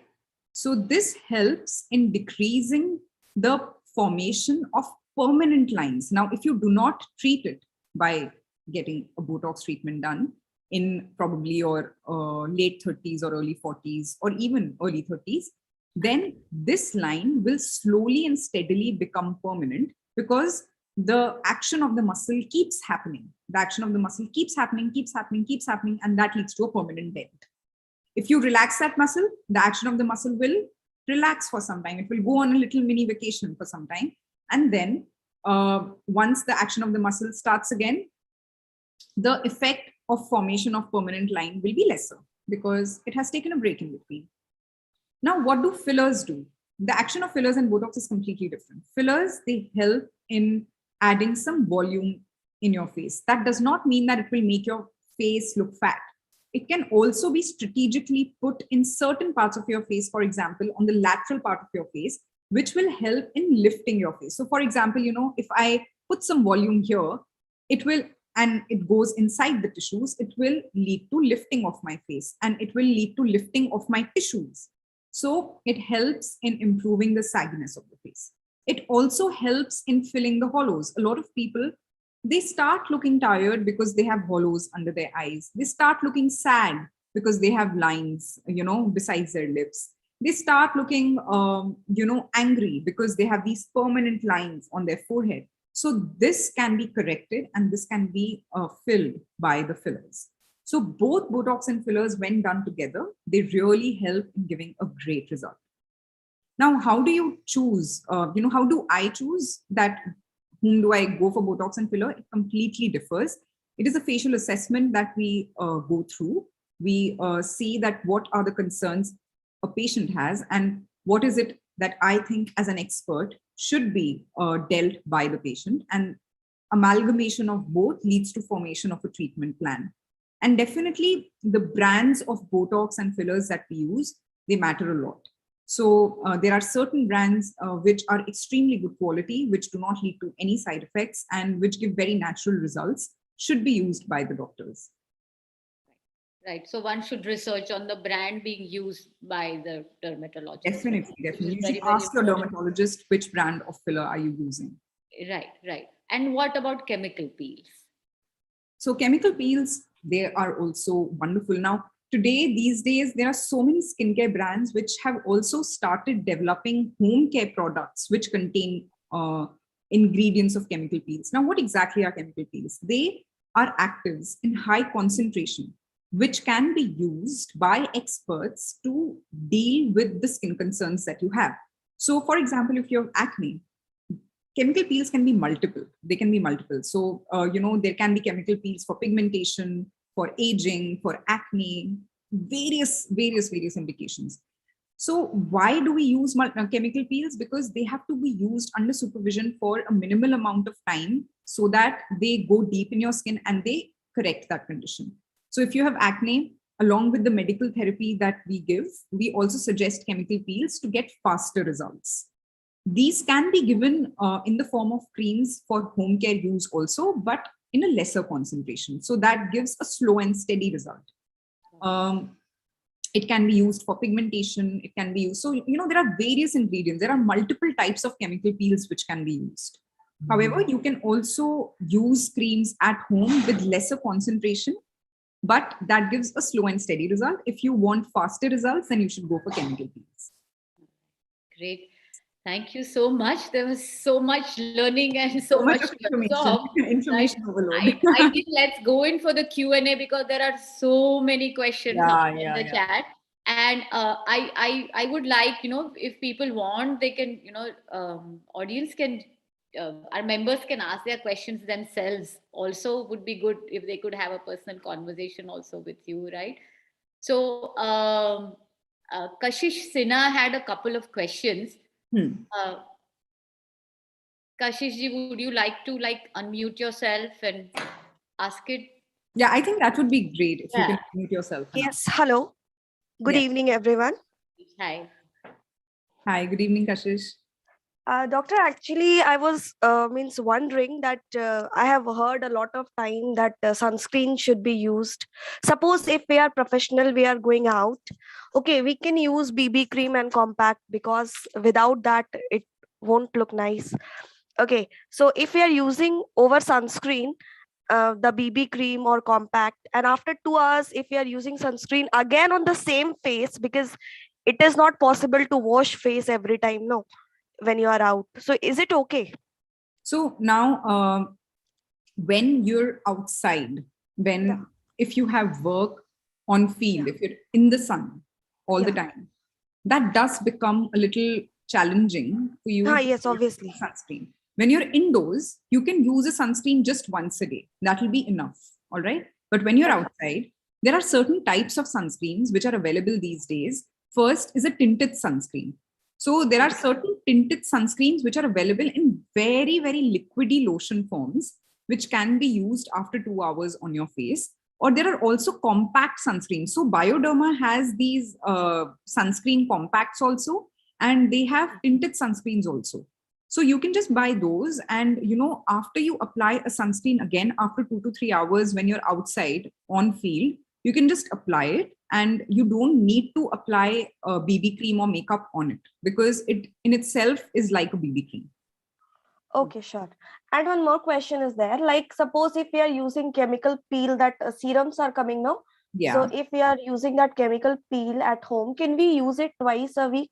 So this helps in decreasing the formation of permanent lines. Now, if you do not treat it by getting a Botox treatment done in probably your late 30s or early 40s or even early 30s, then this line will slowly and steadily become permanent because the action of the muscle keeps happening. The action of the muscle keeps happening, and that leads to a permanent dent. If you relax that muscle, the action of the muscle will relax for some time. It will go on a little mini vacation for some time. And then once the action of the muscle starts again, the effect of formation of permanent line will be lesser because it has taken a break in between. Now, what do fillers do? The action of fillers and Botox is completely different. Fillers, they help in adding some volume in your face. That does not mean that it will make your face look fat. It can also be strategically put in certain parts of your face, for example, on the lateral part of your face, which will help in lifting your face. So for example, if I put some volume here, it will, and it goes inside the tissues, it will lead to lifting of my face and it will lead to lifting of my tissues. So it helps in improving the sagginess of the face. It also helps in filling the hollows. A lot of people, they start looking tired because they have hollows under their eyes. They start looking sad because they have lines, besides their lips. They start looking, angry because they have these permanent lines on their forehead. So this can be corrected and this can be filled by the fillers. So both Botox and fillers, when done together, they really help in giving a great result. Now, how do you choose? How do I choose that? Whom do I go for Botox and filler? It completely differs. It is a facial assessment that we go through. We see that what are the concerns a patient has and what is it that I think as an expert should be dealt by the patient. And amalgamation of both leads to formation of a treatment plan. And definitely the brands of Botox and fillers that we use, they matter a lot. So there are certain brands which are extremely good quality, which do not lead to any side effects and which give very natural results, should be used by the doctors. Right. So one should research on the brand being used by the dermatologist. Definitely. You should ask your dermatologist which brand of filler are you using. Right. And what about chemical peels? So chemical peels, they are also wonderful. Now, these days, there are so many skincare brands which have also started developing home care products which contain ingredients of chemical peels. Now, what exactly are chemical peels? They are actives in high concentration, which can be used by experts to deal with the skin concerns that you have. So for example, if you have acne, chemical peels can be multiple. They can be multiple. So, there can be chemical peels for pigmentation, for aging, for acne, various indications. So why do we use chemical peels? Because they have to be used under supervision for a minimal amount of time so that they go deep in your skin and they correct that condition. So if you have acne, along with the medical therapy that we give, we also suggest chemical peels to get faster results. These can be given in the form of creams for home care use also, but in a lesser concentration. So that gives a slow and steady result. It can be used for pigmentation. It can be used. So, there are various ingredients. There are multiple types of chemical peels which can be used. However, you can also use creams at home with lesser concentration, but that gives a slow and steady result. If you want faster results, then you should go for chemical peels. Great. Thank you so much. There was so much learning and so much information overload. I think let's go in for the Q&A because there are so many questions in the chat. And I would like, if people want, they can, audience can, our members can ask their questions themselves. Also would be good if they could have a personal conversation also with you, right? So Kashish Sinha had a couple of questions. Kashish ji, would you like to unmute yourself and ask it? Yeah, I think that would be great if you can unmute yourself. Yes, hello. Good evening, everyone. Hi. Hi, good evening, Kashish. Doctor, actually, I was wondering that I have heard a lot of time that sunscreen should be used. Suppose if we are professional, we are going out, okay, we can use BB cream and compact because without that, it won't look nice. Okay, so if we are using over sunscreen, the BB cream or compact, and after 2 hours, if we are using sunscreen again on the same face, because it is not possible to wash face every time, no, when you are out. So is it okay? So now, when you're outside, if you have work on field, if you're in the sun all the time, that does become a little challenging for you. Yes, obviously. Sunscreen. When you're indoors, you can use a sunscreen just once a day. That will be enough. All right. But when you're outside, there are certain types of sunscreens which are available these days. First is a tinted sunscreen. So there are certain tinted sunscreens which are available in very, very liquidy lotion forms, which can be used after 2 hours on your face. Or there are also compact sunscreens. So Bioderma has these sunscreen compacts also, and they have tinted sunscreens also. So you can just buy those, and after you apply a sunscreen again after 2 to 3 hours when you're outside on field, you can just apply it, and you don't need to apply a BB cream or makeup on it because it in itself is like a BB cream. Okay, sure. And one more question is there. Like, suppose if we are using chemical peel, that serums are coming now. Yeah. So if we are using that chemical peel at home, can we use it twice a week?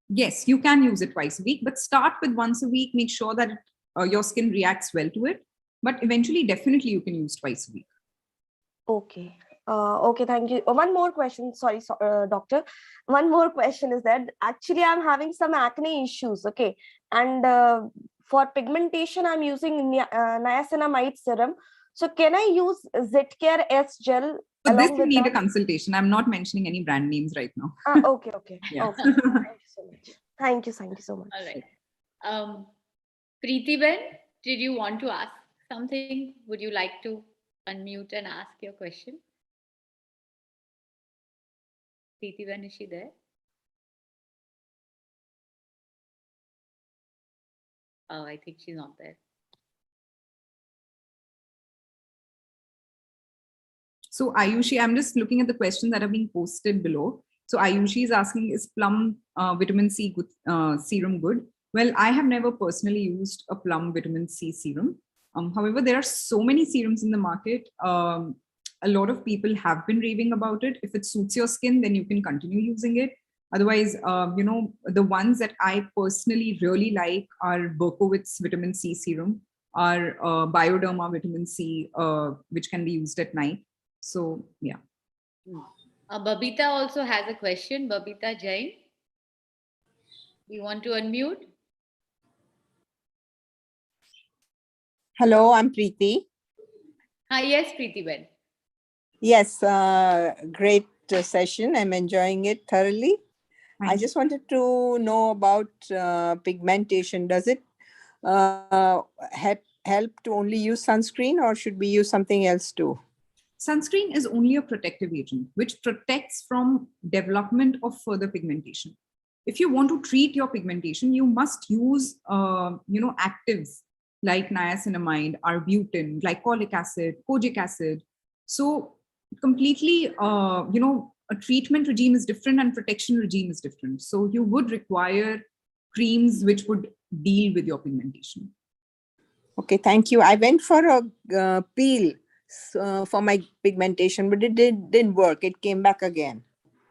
Yes, you can use it twice a week, but start with once a week. Make sure that your skin reacts well to it. But eventually, definitely you can use twice a week. Okay. Okay, thank you. One more question. Sorry, doctor. One more question is that actually I'm having some acne issues. Okay. And for pigmentation, I'm using niacinamide serum. So can I use Zitcare S gel? So this you need a consultation. I'm not mentioning any brand names right now. Okay. Yeah. Okay. Thank you so much. Thank you so much. All right. Preeti Ben, did you want to ask something? Would you like to unmute and ask your question? Preeti Ben, is she there? Oh, I think she's not there. So Ayushi, I'm just looking at the questions that are being posted below. So Ayushi is asking, is Plum vitamin C good, serum good? Well, I have never personally used a Plum vitamin C serum. However, there are so many serums in the market. A lot of people have been raving about it. If it suits your skin, then you can continue using it. Otherwise, the ones that I personally really like are Berkowitz vitamin C serum, or Bioderma vitamin C, which can be used at night. So, yeah. Babita also has a question. Babita Jain. You want to unmute? Hello, I'm Preeti. Yes, Preeti Ben. Yes, great session. I'm enjoying it thoroughly. I just wanted to know about pigmentation. Does it help to only use sunscreen, or should we use something else too? Sunscreen is only a protective agent which protects from development of further pigmentation. If you want to treat your pigmentation, you must use actives like niacinamide, arbutin, glycolic acid, kojic acid. So completely, a treatment regime is different and protection regime is different. So you would require creams which would deal with your pigmentation. Okay, thank you. I went for a peel for my pigmentation, but it didn't work. It came back again.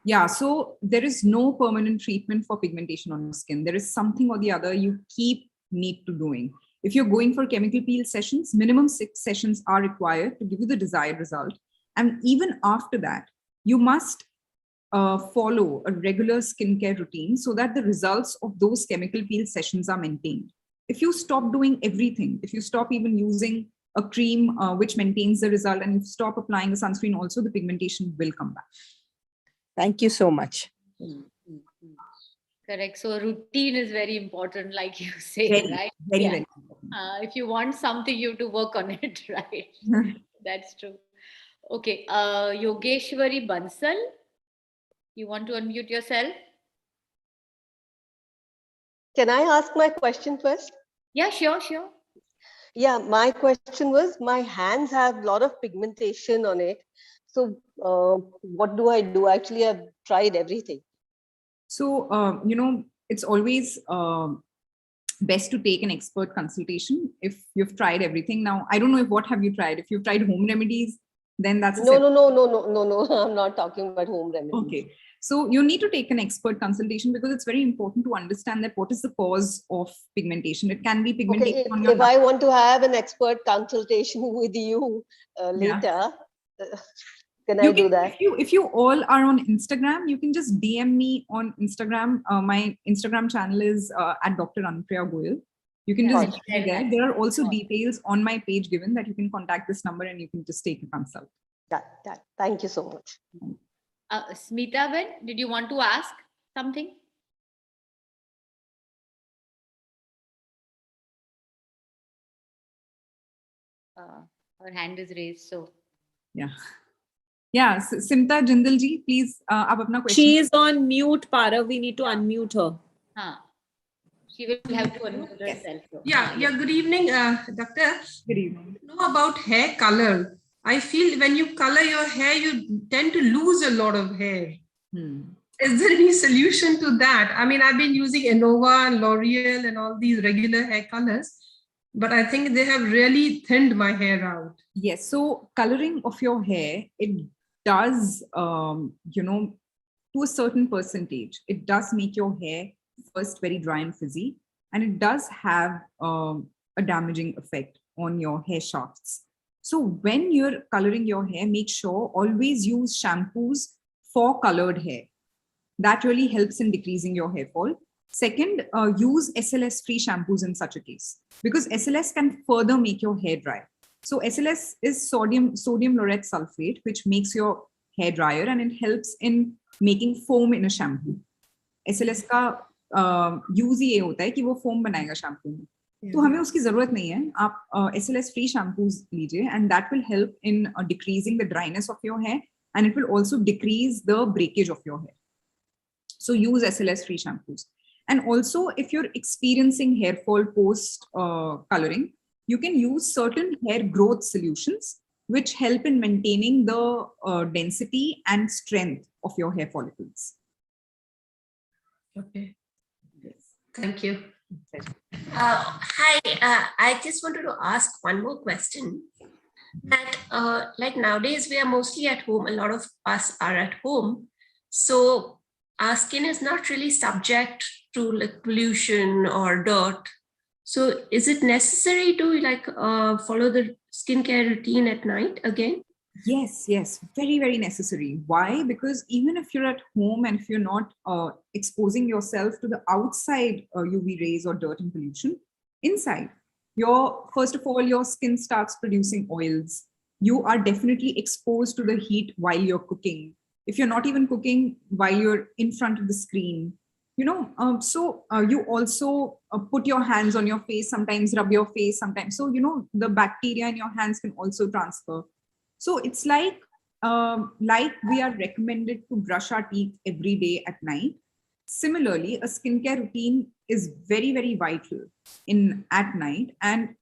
Yeah, so there is no permanent treatment for pigmentation on your skin. There is something or the other you need to doing. If you're going for chemical peel sessions, minimum 6 sessions are required to give you the desired result. And even after that, you must follow a regular skincare routine so that the results of those chemical peel sessions are maintained. If you stop doing everything, if you stop even using a cream which maintains the result, and you stop applying a sunscreen also, the pigmentation will come back. Thank you so much. Correct. So routine is very important, like you say, right? Very important. If you want something, you have to work on it, right? That's true. Okay. Yogeshwari Bansal, you want to unmute yourself? Can I ask my question first? Yeah, sure. Yeah, my question was, my hands have a lot of pigmentation on it. So what do I do? Actually, I've tried everything. So, it's always best to take an expert consultation if you've tried everything. Now, I don't know what have you tried. If you've tried home remedies, then that's No. I'm not talking about home remedies. Okay. So you need to take an expert consultation because it's very important to understand that what is the cause of pigmentation. It can be pigmentation Okay, on your if I want to have an expert consultation with you later, can I do that? If you all are on Instagram, you can just DM me on Instagram. My Instagram channel is at Dr. Anupriya Goel. You can just DM me there. There are also details on my page given that you can contact this number and you can just take a consult. Thank you so much. Smita Ben, did you want to ask something? Her hand is raised, so. Yeah, Simta Jindal ji, please, aap apna question. She is on mute, Para. We need to unmute her. She will have to unmute herself. Yeah. Good evening, Doctor. Good evening. Know about hair color. I feel when you color your hair, you tend to lose a lot of hair. Is there any solution to that? I mean, I've been using Innova and L'Oreal and all these regular hair colors, but I think they have really thinned my hair out. Yes. So coloring of your hair, it does, to a certain percentage, it does make your hair first very dry and frizzy, and it does have a damaging effect on your hair shafts. So when you're coloring your hair, make sure always use shampoos for colored hair. That really helps in decreasing your hair fall. Second, use Sls Free Shampoos in such a case, because Sls can further make your hair dry. So Sls is sodium laureth sulfate, which makes your hair drier, and it helps in making foam in a shampoo. Sls का use ये होता है कि वो foam बनाएगा shampoo में. तो हमें उसकी जरूरत नहीं है. आप SLS free shampoos लीजिए, and that will help in decreasing the dryness of your hair, and it will also decrease the breakage of your hair. So use SLS free shampoos. And also, if you're experiencing hair fall post coloring, you can use certain hair growth solutions which help in maintaining the density and strength of your hair follicles. Okay. Yes. Thank you. Hi, I just wanted to ask one more question. That like nowadays we are mostly at home. A lot of us are at home, so our skin is not really subject to like pollution or dirt. So is it necessary to like follow the skincare routine at night again? Yes, yes, very, very necessary. Why? Because even if you're at home and if you're not exposing yourself to the outside UV rays or dirt and pollution, inside, first of all, your skin starts producing oils. You are definitely exposed to the heat while you're cooking. If you're not even cooking while you're in front of the screen, you also put your hands on your face, sometimes rub your face, sometimes. So, the bacteria in your hands can also transfer. So it's like we are recommended to brush our teeth every day at night. Similarly, a skincare routine is very, very vital at night, and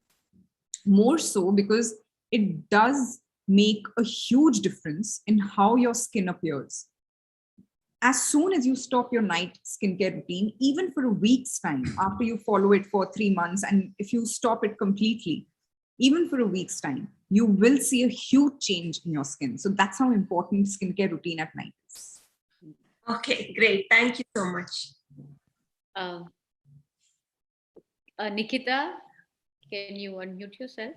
more so because it does make a huge difference in how your skin appears. As soon as you stop your night skincare routine, even for a week's time, after you follow it for 3 months, and if you stop it completely, even for a week's time, you will see a huge change in your skin. So that's how important skincare routine at night is. Okay, great. Thank you so much. Nikita, can you unmute yourself?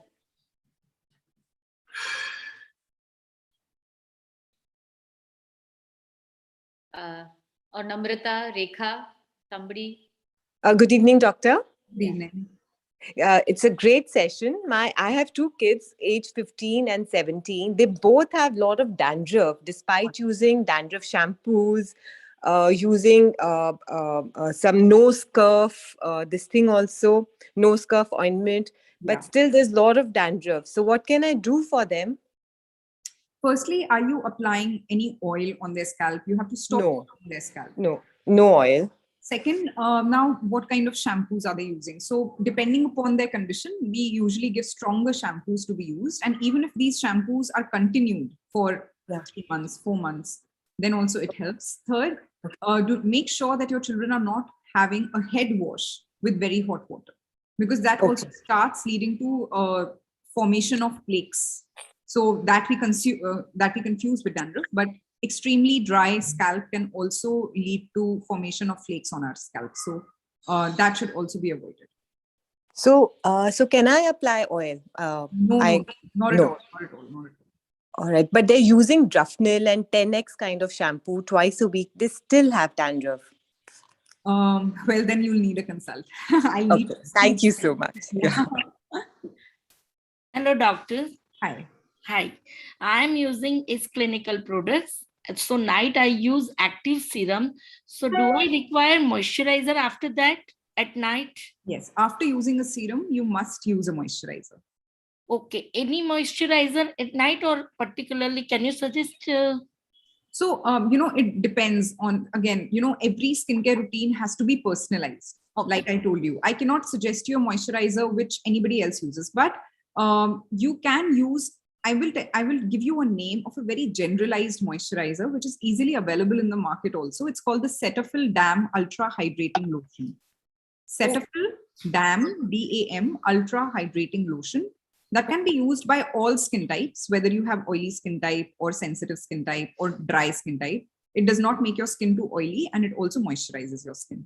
Or Namrata, Rekha, somebody? Good evening, doctor. Good evening. It's a great session. I have two kids, age 15 and 17. They both have a lot of dandruff, despite using dandruff shampoos, using some nose cuff, this thing also, nose cuff ointment. But still, there's a lot of dandruff. So what can I do for them? Firstly, are you applying any oil on their scalp? You have to stop their scalp. No oil. Second, now what kind of shampoos are they using? So depending upon their condition, we usually give stronger shampoos to be used. And even if these shampoos are continued for 3 months, 4 months, then also it helps. Third, make sure that your children are not having a head wash with very hot water, because that also starts leading to formation of flakes. So that we confuse with dandruff, but extremely dry scalp can also lead to formation of flakes on our scalp. So that should also be avoided. So can I apply oil? No, not at all. All right, but they're using Drufnil and 10x kind of shampoo twice a week. They still have dandruff. Well, then you'll need a consult. Thank you so much. Yeah. Hello, doctor. Hi. I'm using is clinical products. So night I use active serum. So do I require moisturizer after that at night? Yes, after using a serum, you must use a moisturizer. Okay, any moisturizer at night, or particularly can you suggest? So, it depends on, again, every skincare routine has to be personalized. Like I told you, I cannot suggest you a moisturizer which anybody else uses, but you can use, I will give you a name of a very generalized moisturizer, which is easily available in the market also. It's called the Cetaphil Dam Ultra Hydrating Lotion. Cetaphil Dam, DAM, Ultra Hydrating Lotion. That can be used by all skin types, whether you have oily skin type or sensitive skin type or dry skin type. It does not make your skin too oily, and it also moisturizes your skin.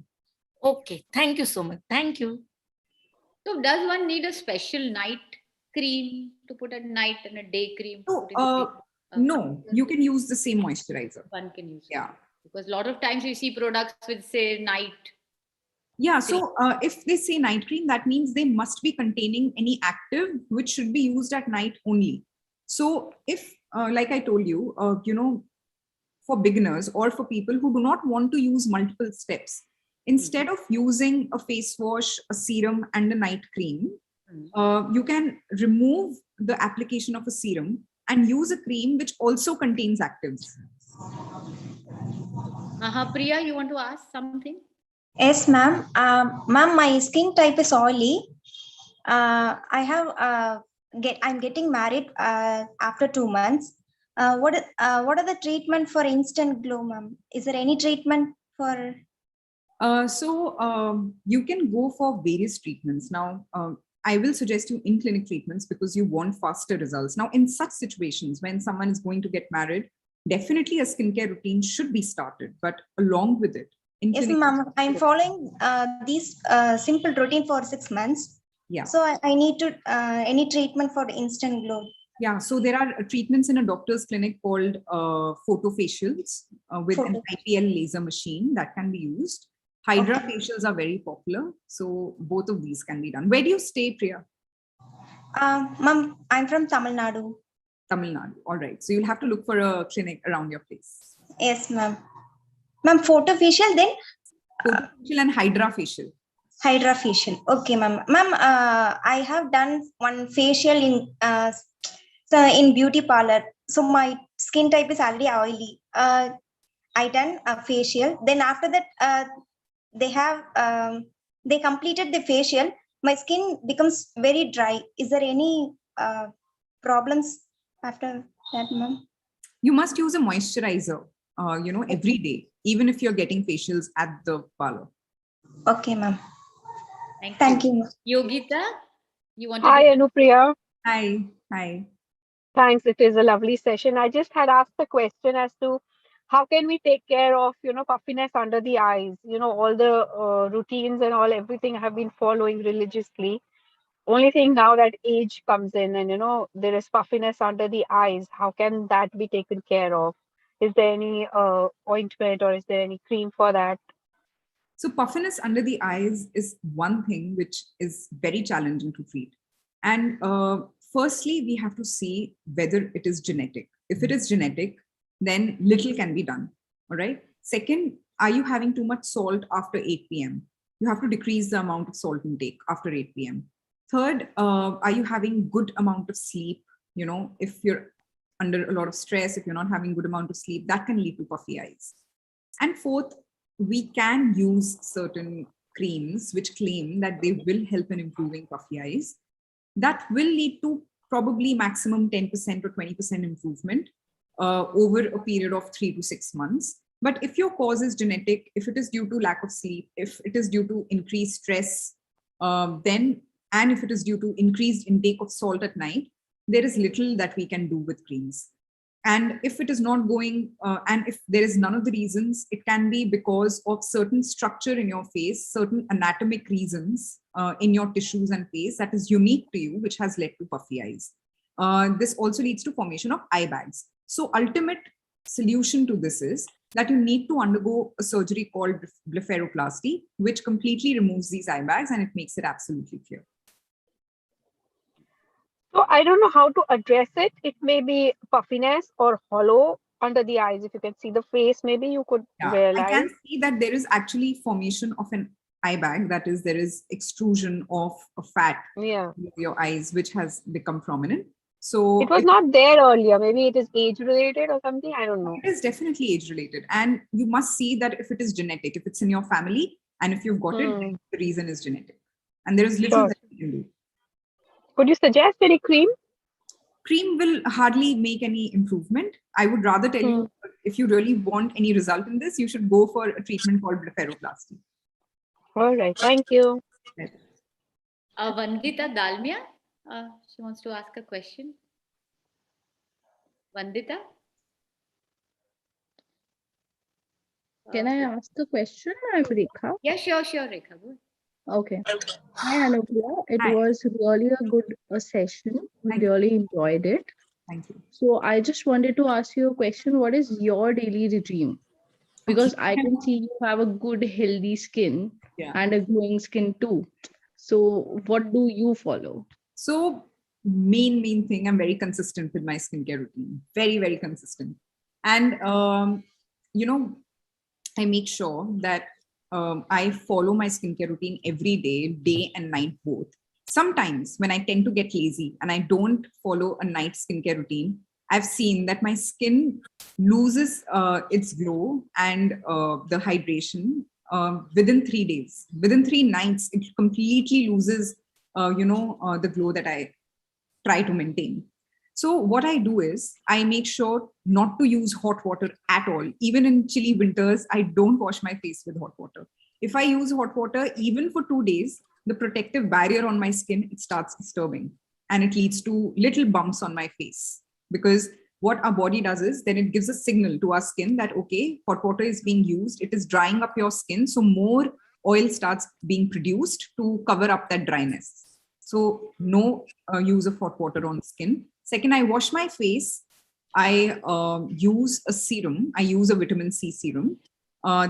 Okay, thank you so much. Thank you. So does one need a special night cream to put at night and a day cream? No, you can use the same moisturizer. One can use. Yeah. Because a lot of times you see products with, say, night. Yeah, so if they say night cream, that means they must be containing any active, which should be used at night only. So if, like I told you, for beginners or for people who do not want to use multiple steps, instead of using a face wash, a serum, and a night cream, you can remove the application of a serum and use a cream which also contains actives. Priya, you want to ask something? Yes, ma'am. Ma'am, my skin type is oily. I'm getting married after 2 months. What are the treatment for instant glow, ma'am? Is there any treatment for? You can go for various treatments. Now, I will suggest you in-clinic treatments because you want faster results. Now, in such situations, when someone is going to get married, definitely a skincare routine should be started, but along with it. Yes, ma'am. I'm following these simple routine for 6 months. Yeah. So I need to any treatment for instant glow. Yeah, so there are treatments in a doctor's clinic called photofacials with an IPL laser machine that can be used. Hydra facials are very popular. So both of these can be done. Where do you stay, Priya? Ma'am, I'm from Tamil Nadu. Tamil Nadu. All right. So you'll have to look for a clinic around your place. Yes, ma'am. Ma'am, photofacial then? Photofacial and Hydra facial. Hydra facial. Okay, ma'am. Ma'am, I have done one facial in beauty parlor. So my skin type is already oily. I done a facial. Then after that, they completed the facial. My skin becomes very dry. Is there any problems after that, ma'am? You must use a moisturizer, every day, even if you're getting facials at the parlor. Okay, ma'am. Thank you. Yogita, you want to? Hi, Anupriya. Hi. Hi. Thanks. It is a lovely session. I just had asked the question as to how can we take care of, puffiness under the eyes? All the routines and everything I have been following religiously. Only thing now that age comes in and, there is puffiness under the eyes. How can that be taken care of? Is there any ointment or is there any cream for that? So puffiness under the eyes is one thing which is very challenging to treat. And firstly, we have to see whether it is genetic. If it is genetic, then little can be done. All right. Second, are you having too much salt after 8 p.m.? You have to decrease the amount of salt intake after 8 p.m. Third, are you having good amount of sleep? If you're under a lot of stress, if you're not having good amount of sleep, that can lead to puffy eyes. And fourth, we can use certain creams which claim that they will help in improving puffy eyes. That will lead to probably maximum 10% or 20% improvement over a period of 3 to 6 months. But if your cause is genetic, if it is due to lack of sleep, if it is due to increased stress, and if it is due to increased intake of salt at night, there is little that we can do with creams. And if it is not going, and if there is none of the reasons, it can be because of certain structure in your face, certain anatomic reasons in your tissues and face that is unique to you, which has led to puffy eyes. This also leads to formation of eye bags. So ultimate solution to this is that you need to undergo a surgery called Blepharoplasty, which completely removes these eye bags and it makes it absolutely clear. So I don't know how to address it. It may be puffiness or hollow under the eyes. If you can see the face, maybe you could realize. I can see that there is actually formation of an eye bag. That is, there is extrusion of a fat in your eyes, which has become prominent. So it was not there earlier. Maybe it is age related or something. I don't know. It is definitely age related. And you must see that if it is genetic, if it's in your family, and if you've got it, the reason is genetic. And there is little that you can do. Could you suggest any cream? Cream will hardly make any improvement. I would rather tell you, if you really want any result in this, you should go for a treatment called Blepharoplasty. All right. Thank you. Vandita Dalmia, she wants to ask a question. Vandita? Can I ask a question? I'm Rekha. Yeah, sure, Rekha. Good. Okay. Hi, Anupriya. It was really a good session. We really enjoyed it. Thank you. So I just wanted to ask you a question. What is your daily regime? Because I can see you have a good, healthy skin and a glowing skin too. So what do you follow? So main thing, I'm very consistent with my skincare routine. Very, very consistent. And, I make sure that I follow my skincare routine every day and night both. Sometimes when I tend to get lazy and I don't follow a night skincare routine, I've seen that my skin loses its glow and the hydration within 3 days. Within 3 nights, it completely loses, the glow that I try to maintain. So what I do is I make sure not to use hot water at all. Even in chilly winters, I don't wash my face with hot water. If I use hot water, even for 2 days, the protective barrier on my skin, it starts disturbing and it leads to little bumps on my face. Because what our body does is then it gives a signal to our skin that, okay, hot water is being used. It is drying up your skin. So more oil starts being produced to cover up that dryness. So no use of hot water on skin. Second, I wash my face. I use a serum. I use a vitamin C serum.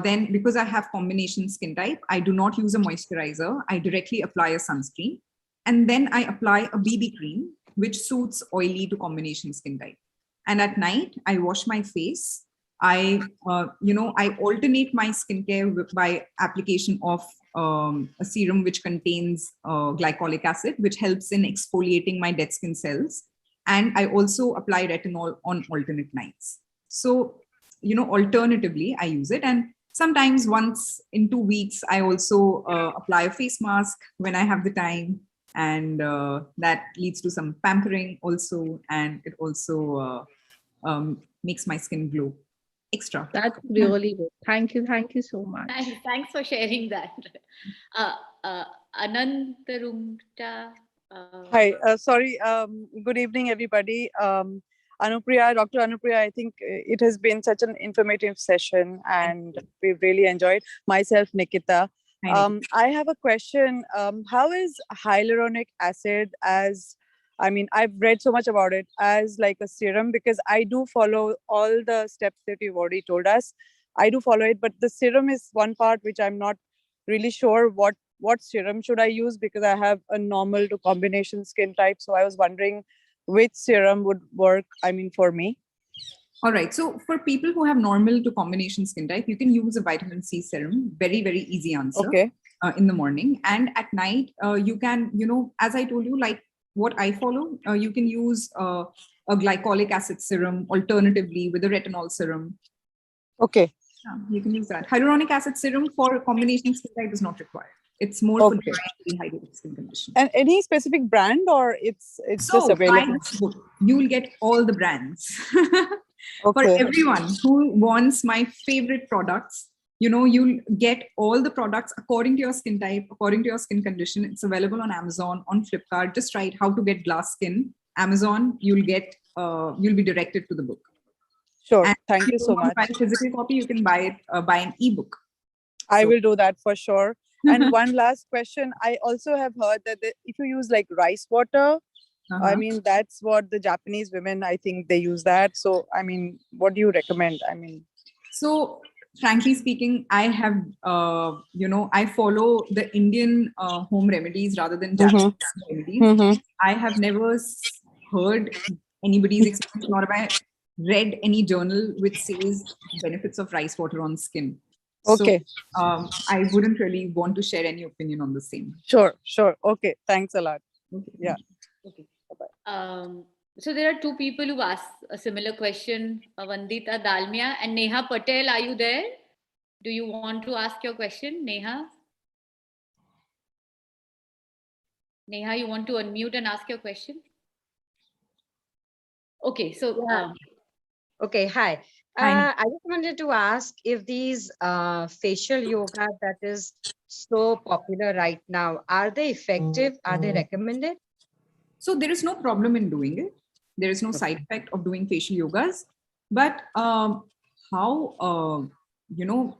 Then, because I have combination skin type, I do not use a moisturizer. I directly apply a sunscreen. And then I apply a BB cream, which suits oily to combination skin type. And at night, I wash my face. I alternate my skincare by application of a serum which contains glycolic acid, which helps in exfoliating my dead skin cells. And I also apply retinol on alternate nights. So, alternatively, I use it. And sometimes once in 2 weeks, I also apply a face mask when I have the time. And that leads to some pampering also. And it also makes my skin glow extra. That's really good. Thank you so much. Thanks for sharing that. Anantarumta. Hi, sorry. Good evening, everybody. Anupriya, Dr. Anupriya, I think it has been such an informative session and we've really enjoyed. Myself, Nikita. I have a question. How is hyaluronic acid I've read so much about it as like a serum, because I do follow all the steps that you've already told us. I do follow it, but the serum is one part which I'm not really sure what serum should I use, because I have a normal to combination skin type. So I was wondering which serum would work, for me. All right. So for people who have normal to combination skin type, you can use a vitamin C serum. Very, very easy answer. Okay. In the morning. And at night, you can, as I told you, like what I follow, you can use a glycolic acid serum alternatively with a retinol serum. Okay. You can use that. Hyaluronic acid serum for combination skin type is not required. It's more for dry and dehydrated skin condition. And any specific brand, or it's just available? You will get all the brands. For everyone who wants my favorite products, you'll get all the products according to your skin type, according to your skin condition. It's available on Amazon, on Flipkart. Just write how to get glass skin. Amazon, you'll be directed to the book. Sure. And thank you so much. Buy a physical copy, you can buy it by an ebook. I will do that for sure. And one last question. I also have heard that if you use like rice water, that's what the Japanese women, I think they use that. So, what do you recommend? So frankly speaking, I have, I follow the Indian home remedies rather than Japanese remedies. I have never heard anybody's experience, nor have I read any journal which says benefits of rice water on skin. Okay. So I wouldn't really want to share any opinion on the same. Sure. Okay. Thanks a lot. Okay. Yeah. Okay. So there are two people who asked a similar question, Vandita Dalmia and Neha Patel. Are you there? Do you want to ask your question, Neha? Neha, you want to unmute and ask your question? Okay, so... Okay, hi. I just wanted to ask if these facial yoga that is so popular right now, are they effective? Are they recommended? So there is no problem in doing it. There is no side effect of doing facial yogas. But how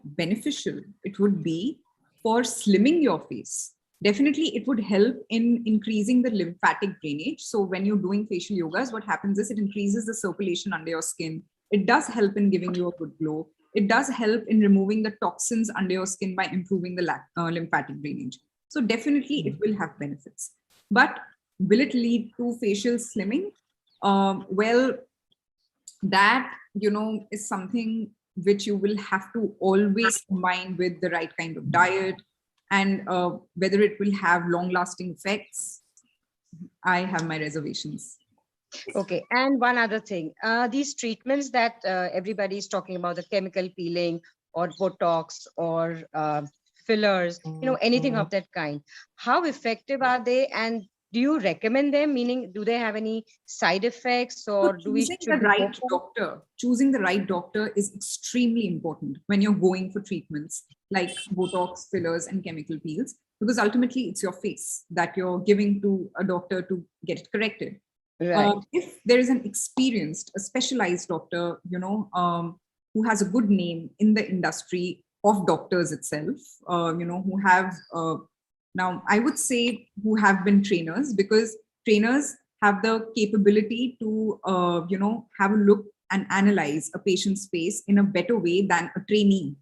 beneficial it would be for slimming your face. Definitely, it would help in increasing the lymphatic drainage. So when you're doing facial yogas, what happens is it increases the circulation under your skin. It does help in giving you a good glow. It does help in removing the toxins under your skin by improving the lymphatic drainage. So definitely it will have benefits. But will it lead to facial slimming? Well, that, is something which you will have to always combine with the right kind of diet, and whether it will have long-lasting effects, I have my reservations. Okay, and one other thing, these treatments that everybody is talking about, the chemical peeling or Botox or fillers, anything of that kind, how effective are they, and do you recommend them? Meaning, do they have any side effects, or do we choosing the right doctor is extremely important when you're going for treatments like Botox, fillers, and chemical peels, because ultimately it's your face that you're giving to a doctor to get it corrected. Right. If there is a specialized doctor, who has a good name in the industry of doctors itself, who have now I would say who have been trainers, because trainers have the capability to, have a look and analyze a patient's face in a better way than a trainee,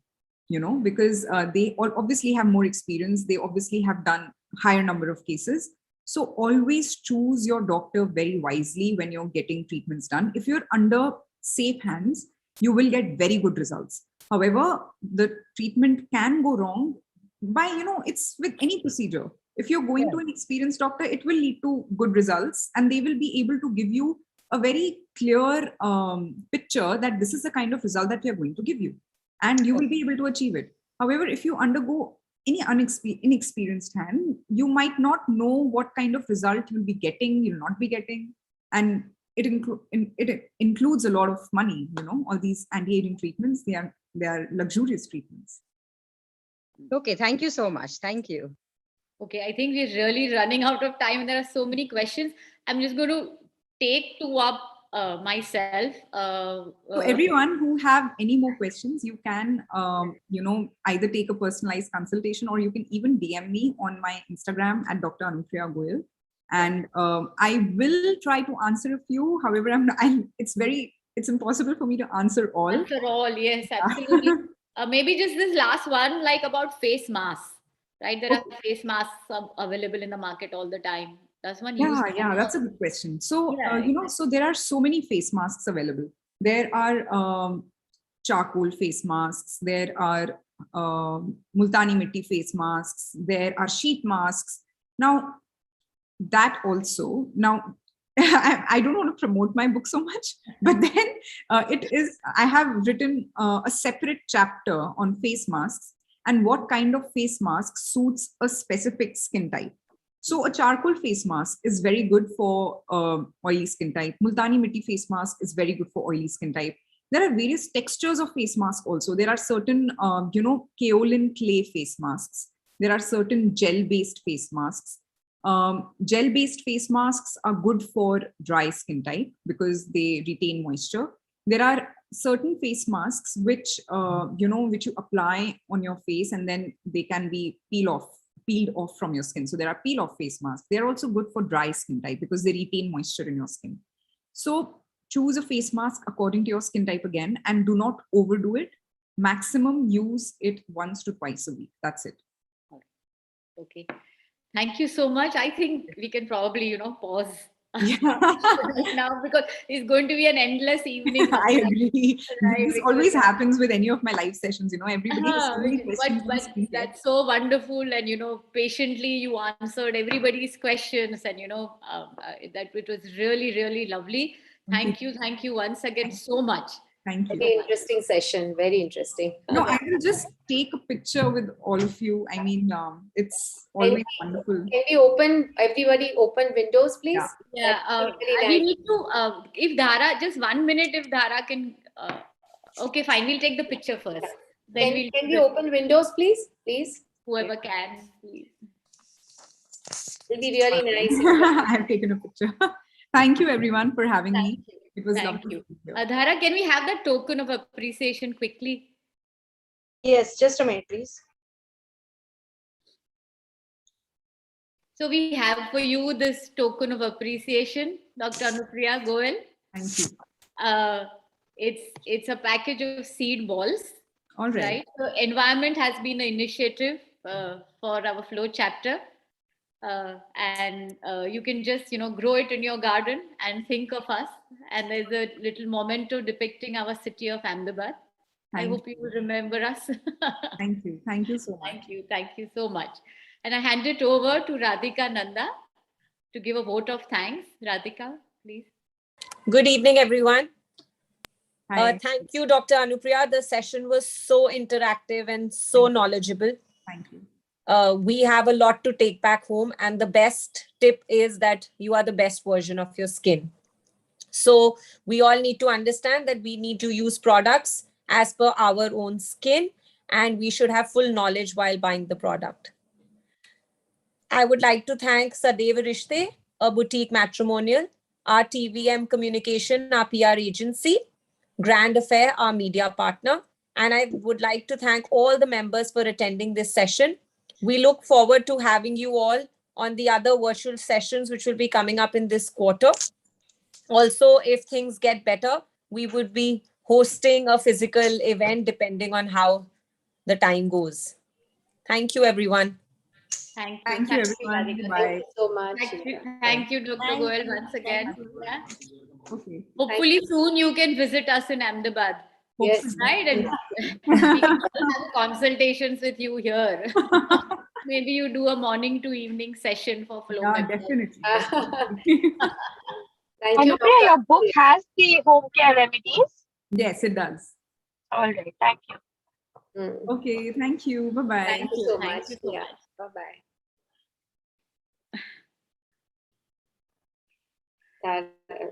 because they obviously have more experience. They obviously have done higher number of cases. So always choose your doctor very wisely when you're getting treatments done. If you're under safe hands, you will get very good results. However, the treatment can go wrong by, it's with any procedure. If you're going to an experienced doctor, it will lead to good results, and they will be able to give you a very clear picture that this is the kind of result that we are going to give you, and you will be able to achieve it. However, if you undergo any inexperienced hand, you might not know what kind of result you'll be getting, you'll not be getting, and it includes a lot of money. All these anti-aging treatments, they are luxurious treatments. Okay, thank you so much. Thank you. Okay, I think we're really running out of time. There are so many questions. I'm just going to take two up myself. So everyone who have any more questions, you can, either take a personalized consultation, or you can even DM me on my Instagram at Dr. Anupriya Goel. And I will try to answer a few. However, it's impossible for me to answer all. Answer all, yes, absolutely. Maybe just this last one, like about face masks, right? There are face masks available in the market all the time. Does one use them? Yeah, that's a good question. So, Yeah. So there are so many face masks available. There are charcoal face masks. There are multani mitti face masks. There are sheet masks. Now, that also, I don't want to promote my book so much, but then I have written a separate chapter on face masks and what kind of face mask suits a specific skin type. So a charcoal face mask is very good for oily skin type. Multani mitti face mask is very good for oily skin type. There are various textures of face mask also. There are certain, kaolin clay face masks. There are certain gel-based face masks. Gel-based face masks are good for dry skin type because they retain moisture. There are certain face masks which you apply on your face and then they can be peeled off from your skin. So there are peel-off face masks. They're also good for dry skin type because they retain moisture in your skin. So choose a face mask according to your skin type again, and do not overdo it. Maximum use it once to twice a week. That's it. Okay. Thank you so much. I think we can probably, pause now because it's going to be an endless evening. I agree. This always happens with any of my live sessions. Everybody has so many questions. But that's so wonderful, and patiently you answered everybody's questions, and that it was really, really lovely. Thank you once again so much. Thank you. Very interesting session. Very interesting. No, I will just take a picture with all of you. I mean, it's always wonderful. Can everybody open windows, please? Yeah. We need to, if Dhara, just 1 minute, if Dhara can, okay, fine, we'll take the picture first. Then can we open windows, please? Please. Whoever can, please. It'll be really nice. I have taken a picture. Thank you, everyone, for having me. It was lovely. Dhara, can we have that token of appreciation quickly? Yes, just a minute, please. So we have for you this token of appreciation, Dr. Anupriya Goel. Thank you. It's a package of seed balls. All right. So environment has been an initiative for our flow chapter. And you can just grow it in your garden and think of us, and there's a little memento depicting our city of Ahmedabad. I hope you will remember us. Thank you so much. Thank you so much. And I hand it over to Radhika Nanda to give a vote of thanks. Radhika, please. Good evening, everyone. Hi. Thank you, Dr. Anupriya. The session was so interactive and so knowledgeable. Thank you. We have a lot to take back home, and the best tip is that you are the best version of your skin. So we all need to understand that we need to use products as per our own skin, and we should have full knowledge while buying the product. I would like to thank Sadeva Rishte, a boutique matrimonial, our TVM Communication, our PR agency, Grand Affair, our media partner, and I would like to thank all the members for attending this session. We look forward to having you all on the other virtual sessions, which will be coming up in this quarter. Also, if things get better, we would be hosting a physical event depending on how the time goes. Thank you, everyone. Thank you. Thank you, everyone. Radhika. Bye. Thank you so much. Thank you, Dr. Thank Goel, you. once again. Thank you. Yeah. Okay. Hopefully soon you can visit us in Ahmedabad. Yes. Right? And we can have consultations with you here. Maybe you do a morning to evening session for flow Yeah, members. definitely. Thank you, Anupriya, your Dr. book has the home care remedies. Yes, it does. All right. Thank you. Okay, thank you. Bye-bye. Thank you so Thank much. you so Yeah. much. Bye-bye.